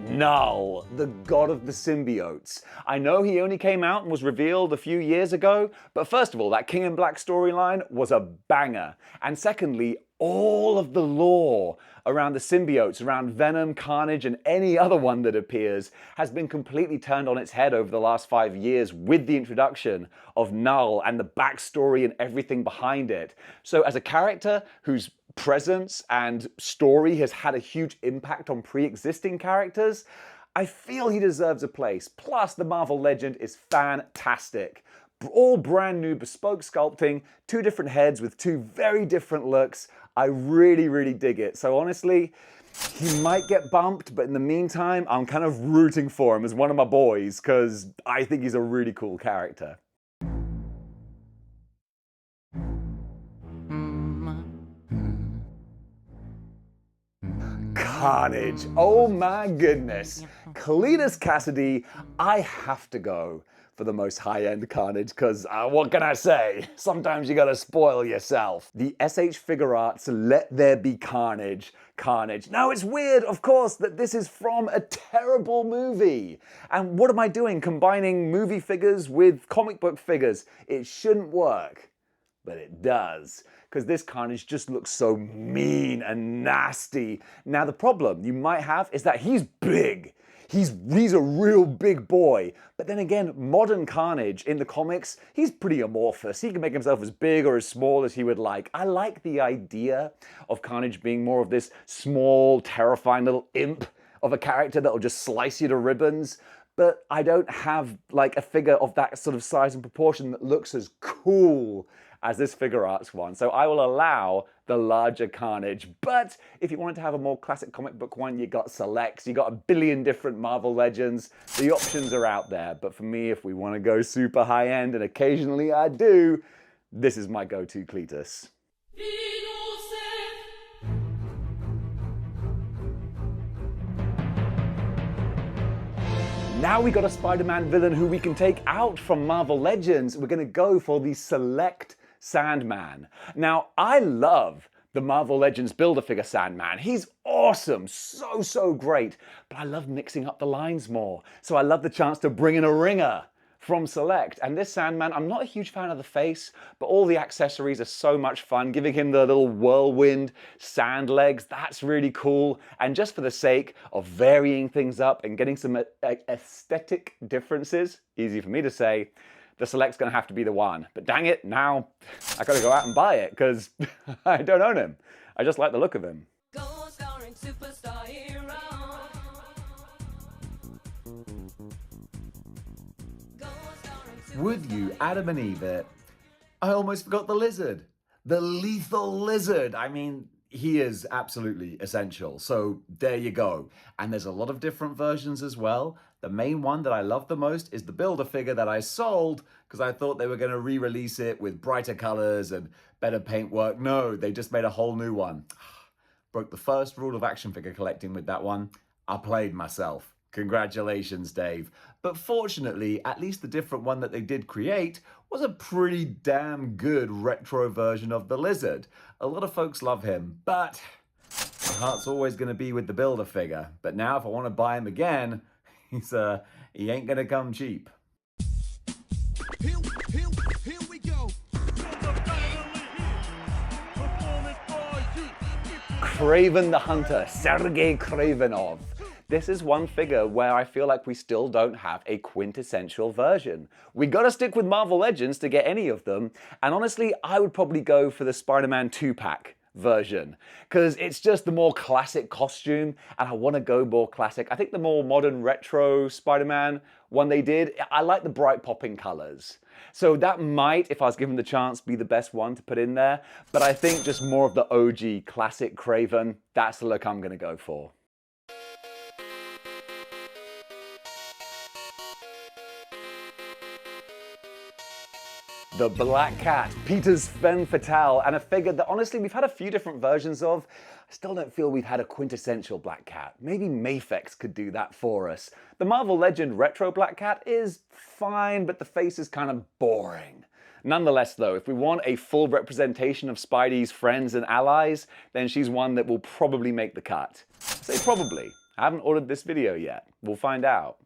Null, the god of the symbiotes. I know he only came out and was revealed a few years ago, but first of all, that King in Black storyline was a banger. And secondly, all of the lore around the symbiotes, around Venom, Carnage, and any other one that appears, has been completely turned on its head over the last 5 years with the introduction of Null and the backstory and everything behind it. So as a character whose presence and story has had a huge impact on pre-existing characters, I feel he deserves a place. Plus, the Marvel Legend is fantastic. All brand new bespoke sculpting, 2 different heads with 2 very different looks. I really dig it. So honestly, he might get bumped, but in the meantime, I'm kind of rooting for him as one of my boys because I think he's a really cool character. Carnage. Oh my goodness. Cletus Cassidy, I have to go for the most high-end Carnage because what can I say? Sometimes you gotta spoil yourself. The SH Figure Arts Let There Be Carnage. Now it's weird, of course, that this is from a terrible movie. And what am I doing combining movie figures with comic book figures? It shouldn't work. But it does, because this Carnage just looks so mean and nasty. Now the problem you might have is that he's big. He's a real big boy. But then again, modern Carnage in the comics, he's pretty amorphous. He can make himself as big or as small as he would like. I like the idea of Carnage being more of this small, terrifying little imp of a character that'll just slice you to ribbons. But I don't have like a figure of that sort of size and proportion that looks as cool as this Figure Arts one. So I will allow the larger Carnage. But if you wanted to have a more classic comic book one, you got selects, you got a billion different Marvel Legends. The options are out there. But for me, if we want to go super high end, and occasionally I do, this is my go-to Cletus. Now we got a Spider-Man villain who we can take out from Marvel Legends. We're going to go for the Select Sandman. Now, I love the Marvel Legends Build-A-Figure Sandman. He's awesome, so great, but I love mixing up the lines more. So I love the chance to bring in a ringer from Select. And this Sandman, I'm not a huge fan of the face, but all the accessories are so much fun. Giving him the little whirlwind sand legs, that's really cool. And just for the sake of varying things up and getting some aesthetic differences, easy for me to say, the Select's gonna have to be the one. But dang it, now I gotta go out and buy it because I don't own him. I just like the look of him. Would you, Adam and Eve it? I almost forgot the lizard. The lethal lizard. I mean, he is absolutely essential. So there you go. And there's a lot of different versions as well. The main one that I love the most is the Build-A-Figure that I sold because I thought they were going to re-release it with brighter colors and better paintwork. No, they just made a whole new one. Broke the first rule of action figure collecting with that one. I played myself. Congratulations, Dave. But fortunately, at least the different one that they did create was a pretty damn good retro version of the lizard. A lot of folks love him, but my heart's always going to be with the Build-A-Figure. But now if I want to buy him again, he ain't going to come cheap. Here we go. Kraven the Hunter, Sergei Kravenov. This is one figure where I feel like we still don't have a quintessential version. We gotta stick with Marvel Legends to get any of them, and honestly, I would probably go for the Spider-Man 2-pack version, because it's just the more classic costume, and I want to go more classic. I think the more modern retro Spider-Man one they did, I like the bright popping colors. So that might, if I was given the chance, be the best one to put in there, but I think just more of the OG classic Kraven, that's the look I'm gonna go for. The Black Cat, Peter's femme fatale, and a figure that honestly we've had a few different versions of. I still don't feel we've had a quintessential Black Cat. Maybe Mafex could do that for us. The Marvel Legend Retro Black Cat is fine, but the face is kind of boring. Nonetheless though, if we want a full representation of Spidey's friends and allies, then she's one that will probably make the cut. I say probably. I haven't ordered this video yet. We'll find out.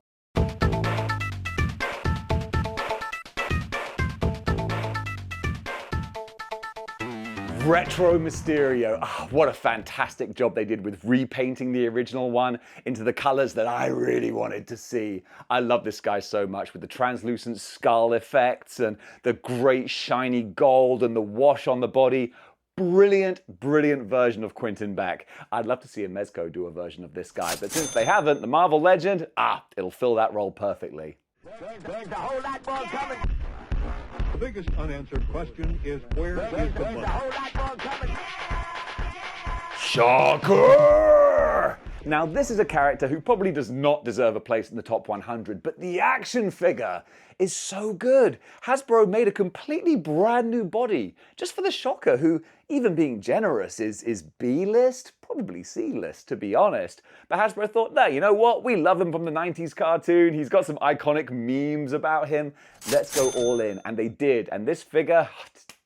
Retro Mysterio. Oh, what a fantastic job they did with repainting the original one into the colors that I really wanted to see. I love this guy so much with the translucent skull effects and the great shiny gold and the wash on the body. Brilliant, brilliant version of Quentin Beck. I'd love to see a Mezco do a version of this guy, but since they haven't, the Marvel Legend, it'll fill that role perfectly. There's a whole lot more coming. The biggest unanswered question is where is the money? Shocker! Now this is a character who probably does not deserve a place in the top 100, but the action figure is so good. Hasbro made a completely brand new body just for the Shocker, who, even being generous, is B-list, probably C-list to be honest. But Hasbro thought, no, you know what? We love him from the 90s cartoon. He's got some iconic memes about him. Let's go all in. And they did. And this figure,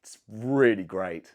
it's really great.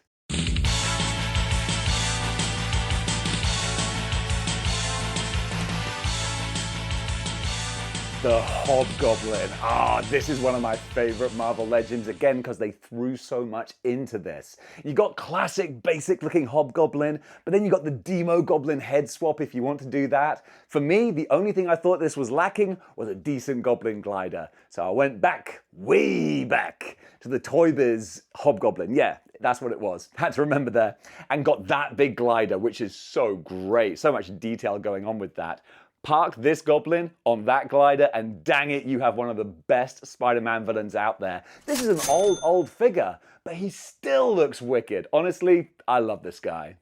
The Hobgoblin. This is one of my favorite Marvel Legends, again, because they threw so much into this. You got classic, basic looking Hobgoblin, but then you got the Demo Goblin head swap if you want to do that. For me, the only thing I thought this was lacking was a decent Goblin glider. So I went back, way back, to the Toy Biz Hobgoblin. Yeah, that's what it was. Had to remember there. And got that big glider, which is so great. So much detail going on with that. Park this Goblin on that glider and dang it, you have one of the best Spider-Man villains out there. This is an old figure, but he still looks wicked. Honestly, I love this guy.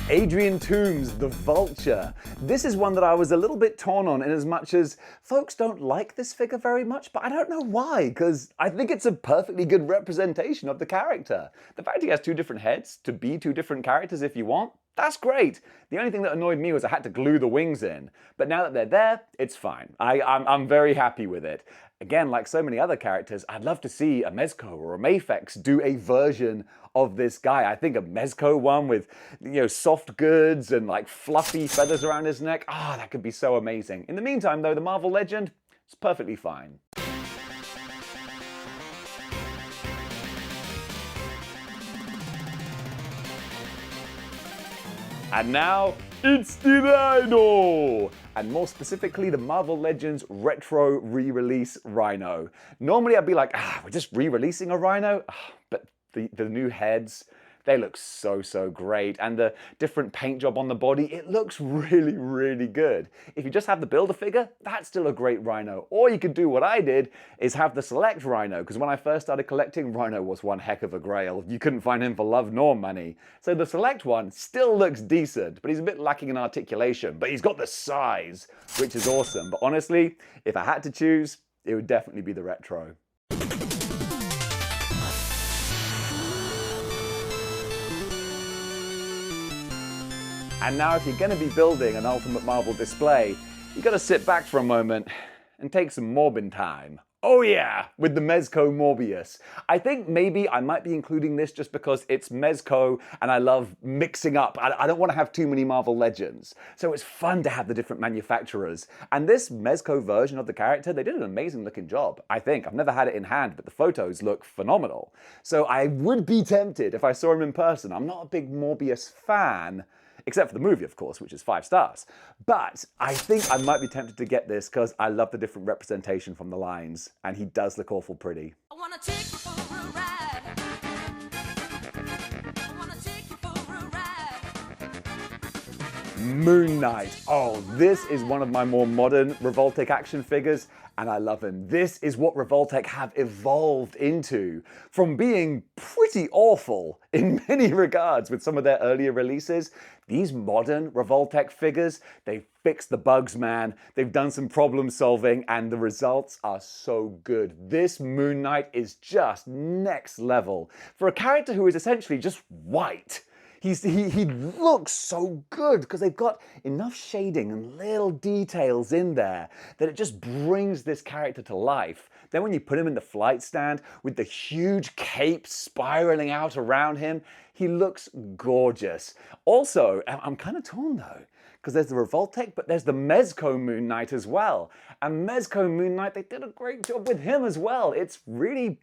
Adrian Toomes, the Vulture. This is one that I was a little bit torn on in as much as folks don't like this figure very much, but I don't know why, because I think it's a perfectly good representation of the character. The fact he has two different heads to be two different characters if you want, That's great. The only thing that annoyed me was I had to glue the wings in. But now that they're there, it's fine. I'm very happy with it. Again, like so many other characters, I'd love to see a Mezco or a Mafex do a version of this guy. I think a Mezco one with, soft goods and like fluffy feathers around his neck. That could be so amazing. In the meantime, though, the Marvel Legend is perfectly fine. And now, it's the Rhino! And more specifically, the Marvel Legends Retro re-release Rhino. Normally I'd be like, we're just re-releasing a Rhino? But the new heads, they look so great. And the different paint job on the body, it looks really good. If you just have the Build-A-Figure, that's still a great Rhino. Or you could do what I did, is have the Select Rhino, because when I first started collecting, Rhino was one heck of a grail. You couldn't find him for love nor money. So the Select one still looks decent, but he's a bit lacking in articulation. But he's got the size, which is awesome. But honestly, if I had to choose, it would definitely be the Retro. And now if you're going to be building an Ultimate Marvel display, you got to sit back for a moment and take some morbin time. Oh yeah, with the Mezco Morbius. I think maybe I might be including this just because it's Mezco and I love mixing up. I don't want to have too many Marvel Legends. So it's fun to have the different manufacturers. And this Mezco version of the character, they did an amazing looking job, I think. I've never had it in hand, but the photos look phenomenal. So I would be tempted if I saw him in person. I'm not a big Morbius fan, except for the movie, of course, which is 5 stars. But I think I might be tempted to get this because I love the different representation from the lines, and he does look awful pretty. I wanna take you for a ride. I wanna take you for a ride. Moon Knight. Oh, this is one of my more modern Revoltech action figures, and I love him. This is what Revoltech have evolved into. From being pretty awful in many regards with some of their earlier releases, these modern Revoltech figures, they've fixed the bugs, man. They've done some problem solving, and the results are so good. This Moon Knight is just next level. For a character who is essentially just white, he looks so good because they've got enough shading and little details in there that it just brings this character to life. Then when you put him in the flight stand with the huge cape spiraling out around him, he looks gorgeous. Also, I'm kind of torn though, because there's the Revoltech, but there's the Mezco Moon Knight as well. And Mezco Moon Knight, they did a great job with him as well. It's really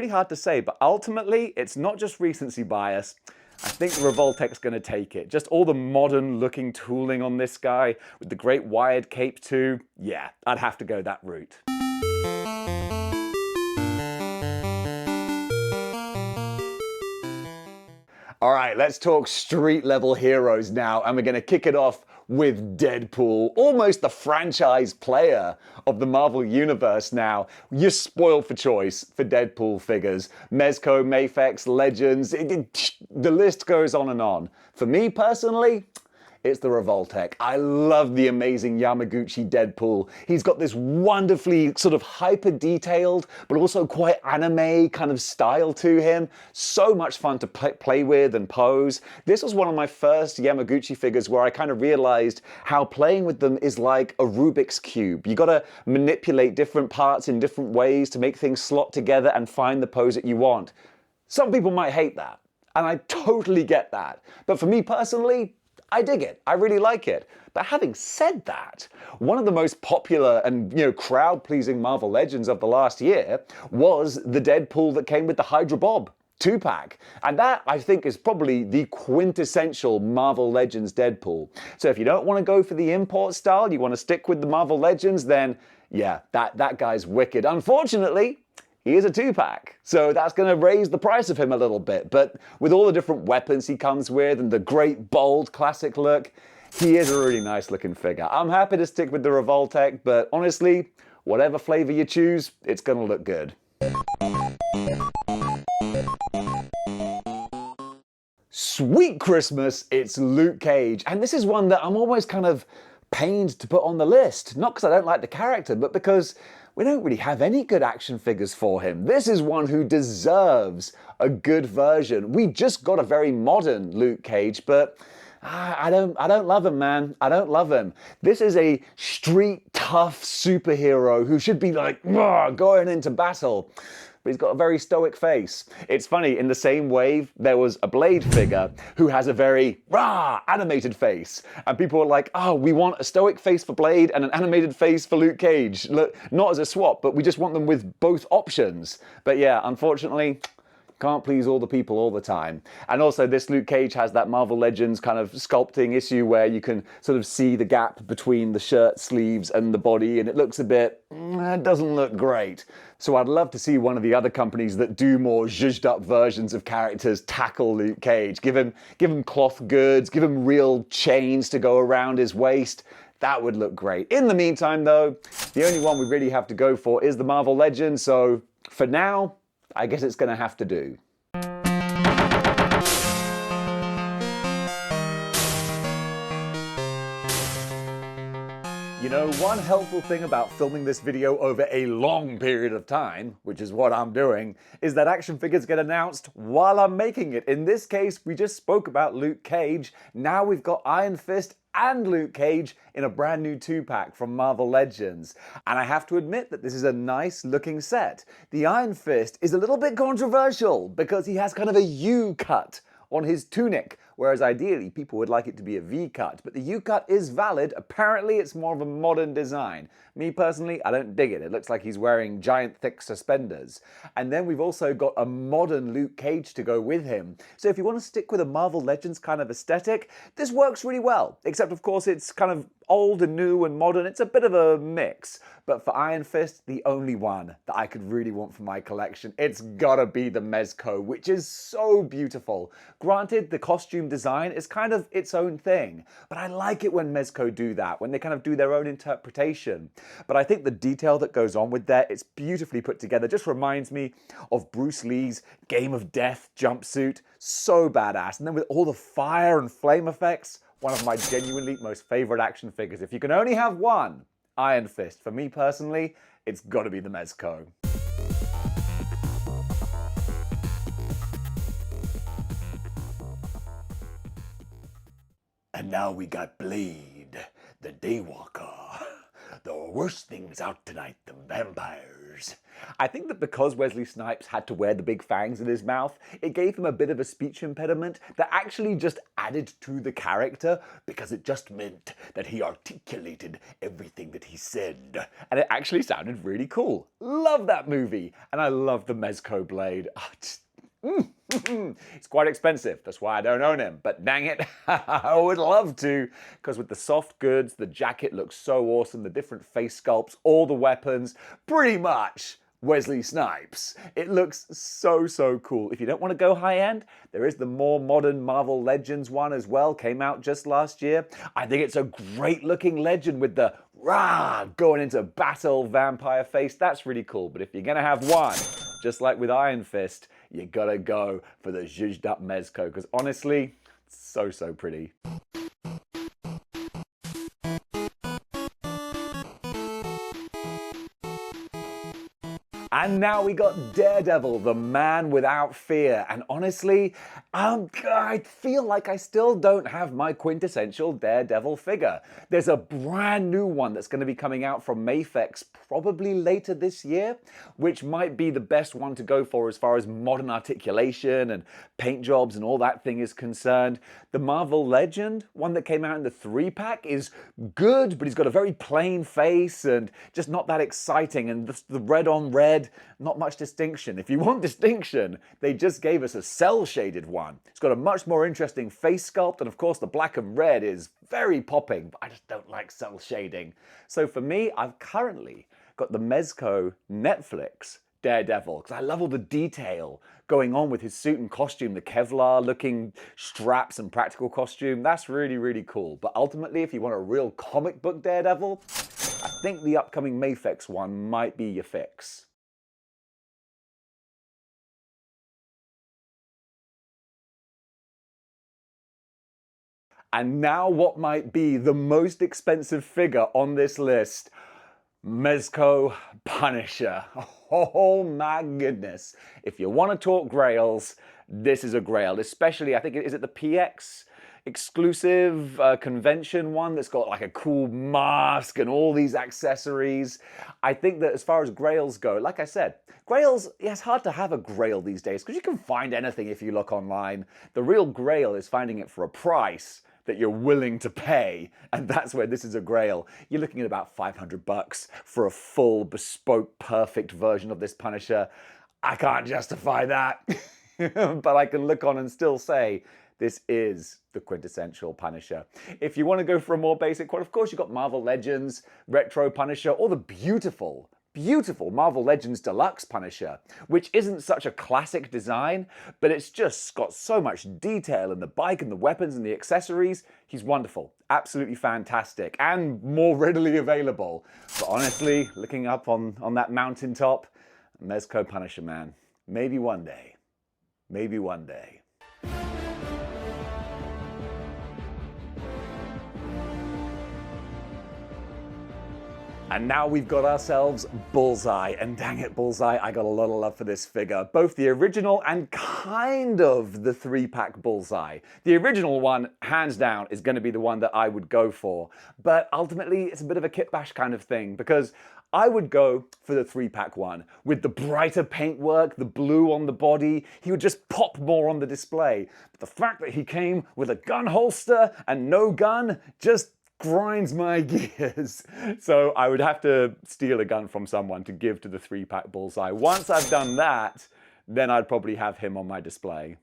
hard to say, but ultimately, it's not just recency bias. I think Revoltech's going to take it. Just all the modern looking tooling on this guy with the great wired cape too. Yeah, I'd have to go that route. All right, let's talk street level heroes now, and we're going to kick it off with Deadpool, almost the franchise player of the Marvel Universe now. You're spoiled for choice for Deadpool figures. Mezco, Mafex, Legends, the list goes on and on. For me personally, it's the Revoltech. I love the amazing Yamaguchi Deadpool. He's got this wonderfully sort of hyper-detailed, but also quite anime kind of style to him. So much fun to play with and pose. This was one of my first Yamaguchi figures where I kind of realized how playing with them is like a Rubik's Cube. You gotta manipulate different parts in different ways to make things slot together and find the pose that you want. Some people might hate that, and I totally get that. But for me personally, I dig it. I really like it. But having said that, one of the most popular and crowd-pleasing Marvel Legends of the last year was the Deadpool that came with the Hydra Bob 2-pack. And that, I think, is probably the quintessential Marvel Legends Deadpool. So if you don't want to go for the import style, you want to stick with the Marvel Legends, then yeah, that guy's wicked. Unfortunately, he is a 2-pack, so that's going to raise the price of him a little bit. But with all the different weapons he comes with and the great, bold, classic look, he is a really nice looking figure. I'm happy to stick with the Revoltech, but honestly, whatever flavor you choose, it's going to look good. Sweet Christmas, it's Luke Cage. And this is one that I'm always kind of pained to put on the list. Not because I don't like the character, but because we don't really have any good action figures for him. This is one who deserves a good version. We just got a very modern Luke Cage, but I don't love him, man. I don't love him. This is a street tough superhero who should be like going into battle. But he's got a very stoic face. It's funny, in the same wave, there was a Blade figure who has a very animated face. And people were like, oh, we want a stoic face for Blade and an animated face for Luke Cage. Look, not as a swap, but we just want them with both options. But yeah, unfortunately, can't please all the people all the time. And also this Luke Cage has that Marvel Legends kind of sculpting issue where you can sort of see the gap between the shirt sleeves and the body, and it looks a bit, it doesn't look great. So I'd love to see one of the other companies that do more zhuzhed up versions of characters tackle Luke Cage. Give him cloth goods, give him real chains to go around his waist. That would look great. In the meantime though, the only one we really have to go for is the Marvel Legends, so for now, I guess it's going to have to do. You know, one helpful thing about filming this video over a long period of time, which is what I'm doing, is that action figures get announced while I'm making it. In this case, we just spoke about Luke Cage. Now we've got Iron Fist and Luke Cage in a brand new 2-pack from Marvel Legends. And I have to admit that this is a nice looking set. The Iron Fist is a little bit controversial because he has kind of a U cut on his tunic, whereas ideally people would like it to be a V cut, but the U cut is valid. Apparently it's more of a modern design. Me personally, I don't dig it. It looks like he's wearing giant thick suspenders. And then we've also got a modern Luke Cage to go with him. So if you want to stick with a Marvel Legends kind of aesthetic, this works really well. Except of course it's kind of old and new and modern. It's a bit of a mix. But for Iron Fist, the only one that I could really want for my collection, it's gotta be the Mezco, which is so beautiful. Granted, the costume design is kind of its own thing, but I like it when Mezco do that, when they kind of do their own interpretation. But I think the detail that goes on with that, it's beautifully put together. Just reminds me of Bruce Lee's Game of Death jumpsuit. So badass. And then with all the fire and flame effects, one of my genuinely most favorite action figures. If you can only have one, Iron Fist. For me personally, it's gotta be the Mezco. And now we got Blade, the Daywalker. The worst things out tonight, the vampires. I think that because Wesley Snipes had to wear the big fangs in his mouth, it gave him a bit of a speech impediment that actually just added to the character because it just meant that he articulated everything that he said. And it actually sounded really cool. Love that movie. And I love the Mezco Blade. It's quite expensive, that's why I don't own him, but dang it, I would love to, because with the soft goods, the jacket looks so awesome, the different face sculpts, all the weapons, pretty much Wesley Snipes. It looks so, so cool. If you don't want to go high-end, there is the more modern Marvel Legends one as well, came out just last year. I think it's a great-looking Legend with the going into battle vampire face. That's really cool, but if you're going to have one, just like with Iron Fist, you gotta go for the zhuzhed up Mezco, because honestly, it's so, so pretty. And now we got Daredevil, the man without fear. And honestly, I feel like I still don't have my quintessential Daredevil figure. There's a brand new one that's going to be coming out from Mafex probably later this year, which might be the best one to go for as far as modern articulation and paint jobs and all that thing is concerned. The Marvel Legend, one that came out in the 3-pack, is good, but he's got a very plain face and just not that exciting. And the red on red, not much distinction. If you want distinction, they just gave us a cell-shaded one. It's got a much more interesting face sculpt, and of course the black and red is very popping, but I just don't like cell shading. So for me, I've currently got the Mezco Netflix Daredevil, because I love all the detail going on with his suit and costume, the Kevlar looking straps and practical costume. That's really, really cool. But ultimately, if you want a real comic book Daredevil, I think the upcoming Mafex one might be your fix. And now what might be the most expensive figure on this list, Mezco Punisher. Oh my goodness. If you want to talk grails, this is a grail, especially, I think, is it the PX? exclusive convention one that's got like a cool mask and all these accessories. I think that as far as grails go, like I said, grails, yeah, it's hard to have a grail these days because you can find anything if you look online. The real grail is finding it for a price that you're willing to pay, and that's where this is a grail. You're looking at about $500 for a full, bespoke, perfect version of this Punisher. I can't justify that, but I can look on and still say this is the quintessential Punisher. If you want to go for a more basic one, of course you've got Marvel Legends, Retro Punisher, or the beautiful Marvel Legends Deluxe Punisher, which isn't such a classic design, but it's just got so much detail in the bike and the weapons and the accessories. He's wonderful, absolutely fantastic, and more readily available. But honestly, looking up on that mountaintop, Mezco Punisher, man. Maybe one day. Maybe one day. And now we've got ourselves Bullseye, and dang it, Bullseye, I got a lot of love for this figure. Both the original and kind of the 3-pack Bullseye. The original one, hands down, is going to be the one that I would go for. But ultimately, it's a bit of a kit bash kind of thing, because I would go for the 3-pack one. With the brighter paintwork, the blue on the body, he would just pop more on the display. But the fact that he came with a gun holster and no gun just grinds my gears. So I would have to steal a gun from someone to give to the 3-pack Bullseye. Once I've done that, then I'd probably have him on my display.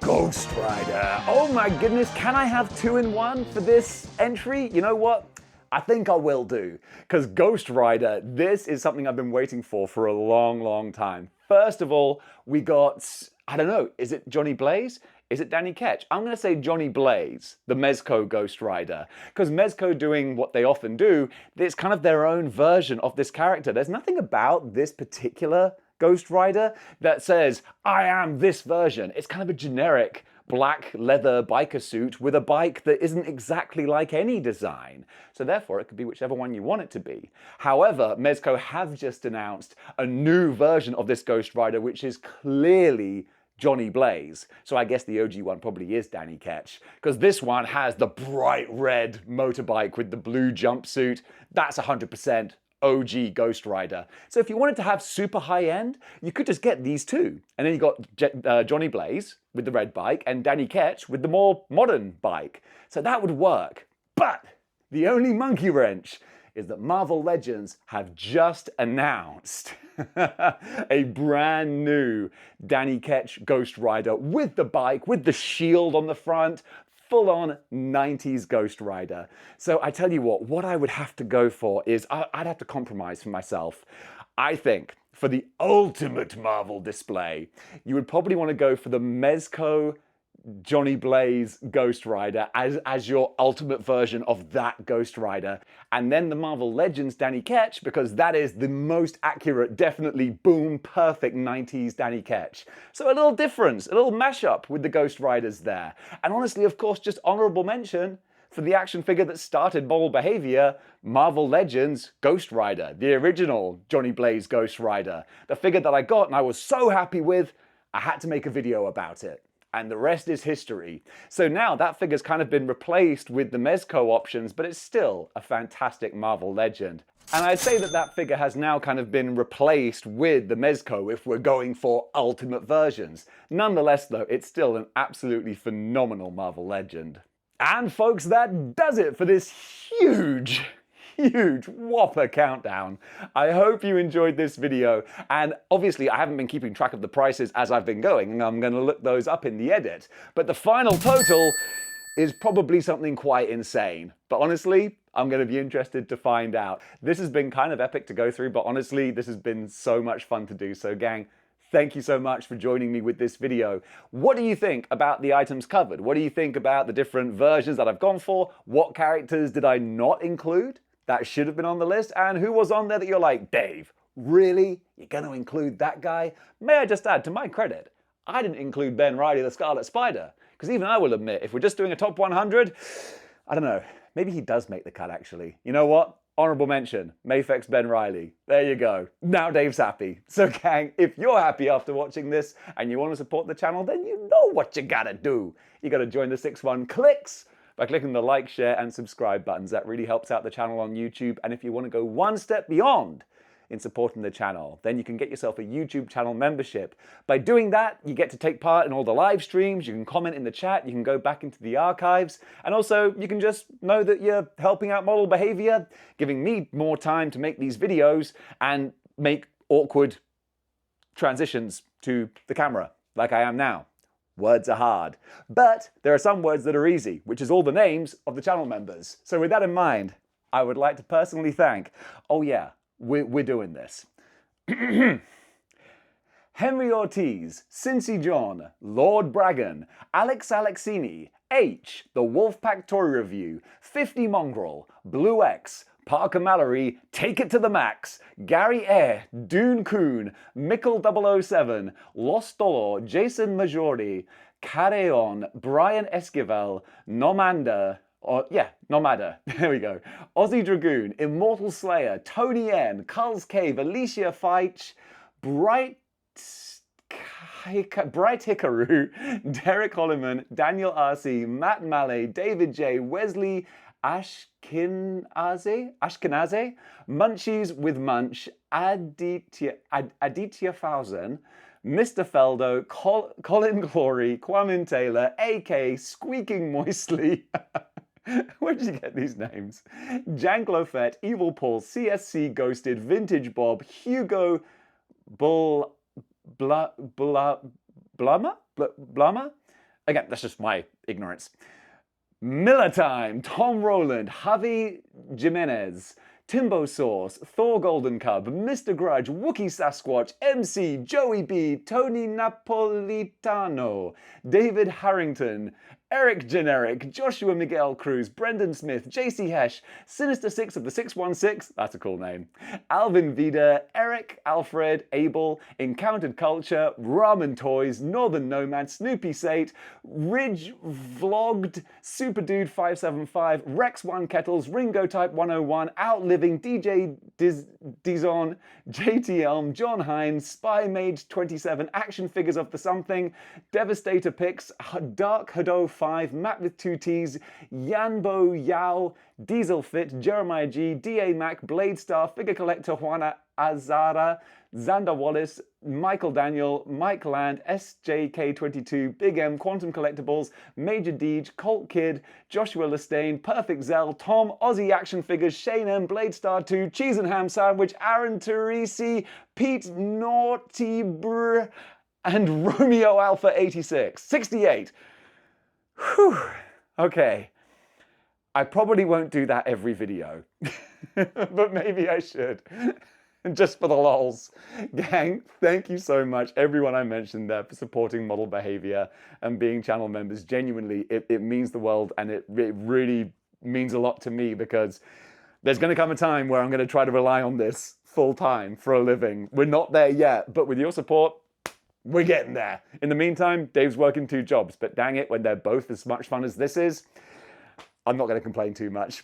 Ghost Rider. Oh my goodness, can I have 2 in 1 for this entry? You know what? I think I will do, because Ghost Rider, this is something I've been waiting for a long, long time. First of all, we got, I don't know, is it Johnny Blaze? Is it Danny Ketch? I'm going to say Johnny Blaze, the Mezco Ghost Rider, because Mezco doing what they often do, it's kind of their own version of this character. There's nothing about this particular Ghost Rider that says, I am this version. It's kind of a generic black leather biker suit with a bike that isn't exactly like any design. So therefore, it could be whichever one you want it to be. However, Mezco have just announced a new version of this Ghost Rider, which is clearly Johnny Blaze. So I guess the OG one probably is Danny Ketch, because this one has the bright red motorbike with the blue jumpsuit. That's 100% OG Ghost Rider. So if you wanted to have super high end, you could just get these two. And then you got Johnny Blaze with the red bike and Danny Ketch with the more modern bike. So that would work. But the only monkey wrench is that Marvel Legends have just announced a brand new Danny Ketch Ghost Rider with the bike, with the shield on the front, full-on 90s Ghost Rider. So I tell you what I would have to go for is, I'd have to compromise for myself. I think for the ultimate Marvel display, you would probably want to go for the Mezco Johnny Blaze Ghost Rider as your ultimate version of that Ghost Rider. And then the Marvel Legends Danny Ketch, because that is the most accurate, definitely boom, perfect 90s Danny Ketch. So a little difference, a little mashup with the Ghost Riders there. And honestly, of course, just honorable mention for the action figure that started model behavior, Marvel Legends Ghost Rider, the original Johnny Blaze Ghost Rider. The figure that I got and I was so happy with, I had to make a video about it. And the rest is history. So now that figure's kind of been replaced with the Mezco options, but it's still a fantastic Marvel Legend. And I'd say that that figure has now kind of been replaced with the Mezco if we're going for ultimate versions. Nonetheless though, it's still an absolutely phenomenal Marvel Legend. And folks, that does it for this huge whopper countdown. I hope you enjoyed this video, and obviously I haven't been keeping track of the prices as I've been going, and I'm going to look those up in the edit, but the final total is probably something quite insane. But honestly, I'm going to be interested to find out. This has been kind of epic to go through, but honestly, this has been so much fun to do. So gang, thank you so much for joining me with this video. What do you think about the items covered? What do you think about the different versions that I've gone for? What characters did I not include that should have been on the list? And who was on there that you're like, Dave, really? You're going to include that guy? May I just add, to my credit, I didn't include Ben Reilly the Scarlet Spider, because even I will admit, if we're just doing a top 100, I don't know, maybe he does make the cut actually. You know what? Honorable mention, Mayfex Ben Riley. There you go. Now Dave's happy. So gang, if you're happy after watching this and you want to support the channel, then you know what you gotta do. You gotta join the 6-1 Clicks by clicking the like, share, and subscribe buttons. That really helps out the channel on YouTube. And if you want to go one step beyond in supporting the channel, then you can get yourself a YouTube channel membership. By doing that, you get to take part in all the live streams, you can comment in the chat, you can go back into the archives, and also you can just know that you're helping out model behavior, giving me more time to make these videos and make awkward transitions to the camera, like I am now. Words are hard, but there are some words that are easy, which is all the names of the channel members. So with that in mind, I would like to personally thank, oh yeah, we're doing this. Henry Ortiz, Cincy John, Lord Bragan, Alex Alexini, H, The Wolfpack Toy Review, 50 Mongrel, Blue X, Parker Mallory, Take It to the Max, Gary Air, Dune Coon, Mickle 007, Lost Dollar, Jason Majority, Careon, Brian Esquivel, Nomanda, Nomada, there we go. Aussie Dragoon, Immortal Slayer, Tony N, Carl's Cave, Alicia Feich, Bright Hikaru, Derek Holliman, Daniel R.C., Matt Mallet, David J., Wesley Ashkenaze, Munchies with Munch, Aditya Fausen, Mr. Feldo, Colin Glory, Kwamin Taylor, AK, Squeaking Moistly. Where did you get these names? Jan Glofet, Evil Paul, CSC Ghosted, Vintage Bob, Hugo Blummer? Again, that's just my ignorance. Miller Time, Tom Rowland, Javi Jimenez, Timbo Sauce, Thor Golden Cub, Mr. Grudge, Wookie Sasquatch, MC, Joey B, Tony Napolitano, David Harrington, Eric Generic, Joshua Miguel Cruz, Brendan Smith, JC Hesh, Sinister Six of the 616, that's a cool name, Alvin Vida, Eric, Alfred, Abel, Encountered Culture, Ramen Toys, Northern Nomad, Snoopy Sate, Ridge Vlogged, Super Dude 575, Rex One Kettles, Ringo Type 101, Outliving, DJ Dizon, JT Elm, John Hines, Spy Mage 27, Action Figures of the Something, Devastator Picks, Dark Hado 5, Matt with 2 T's, Yanbo Yao, Diesel Fit, Jeremiah G, DA Mac, Blade Star, Figure Collector Juana Azara, Xander Wallace, Michael Daniel, Mike Land, SJK22, Big M, Quantum Collectibles, Major Deej, Colt Kid, Joshua Lestane, Perfect Zell, Tom, Aussie Action Figures, Shane M, Blade Star 2, Cheese and Ham Sandwich, Aaron Teresi, Pete Naughty Brr, and Romeo Alpha 86, 68. Whew. Okay. I probably won't do that every video, but maybe I should. Just for the lols. Gang, thank you so much, everyone I mentioned there, for supporting model behavior and being channel members. Genuinely, it means the world, and it really means a lot to me, because there's going to come a time where I'm going to try to rely on this full time for a living. We're not there yet, but with your support, we're getting there. In the meantime, Dave's working 2 jobs, but dang it, when they're both as much fun as this is, I'm not going to complain too much.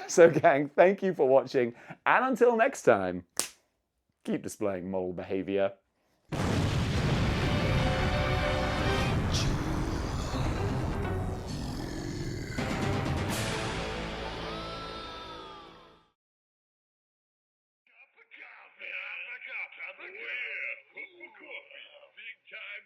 So gang, thank you for watching, and until next time, keep displaying model behavior. Coffee, big time.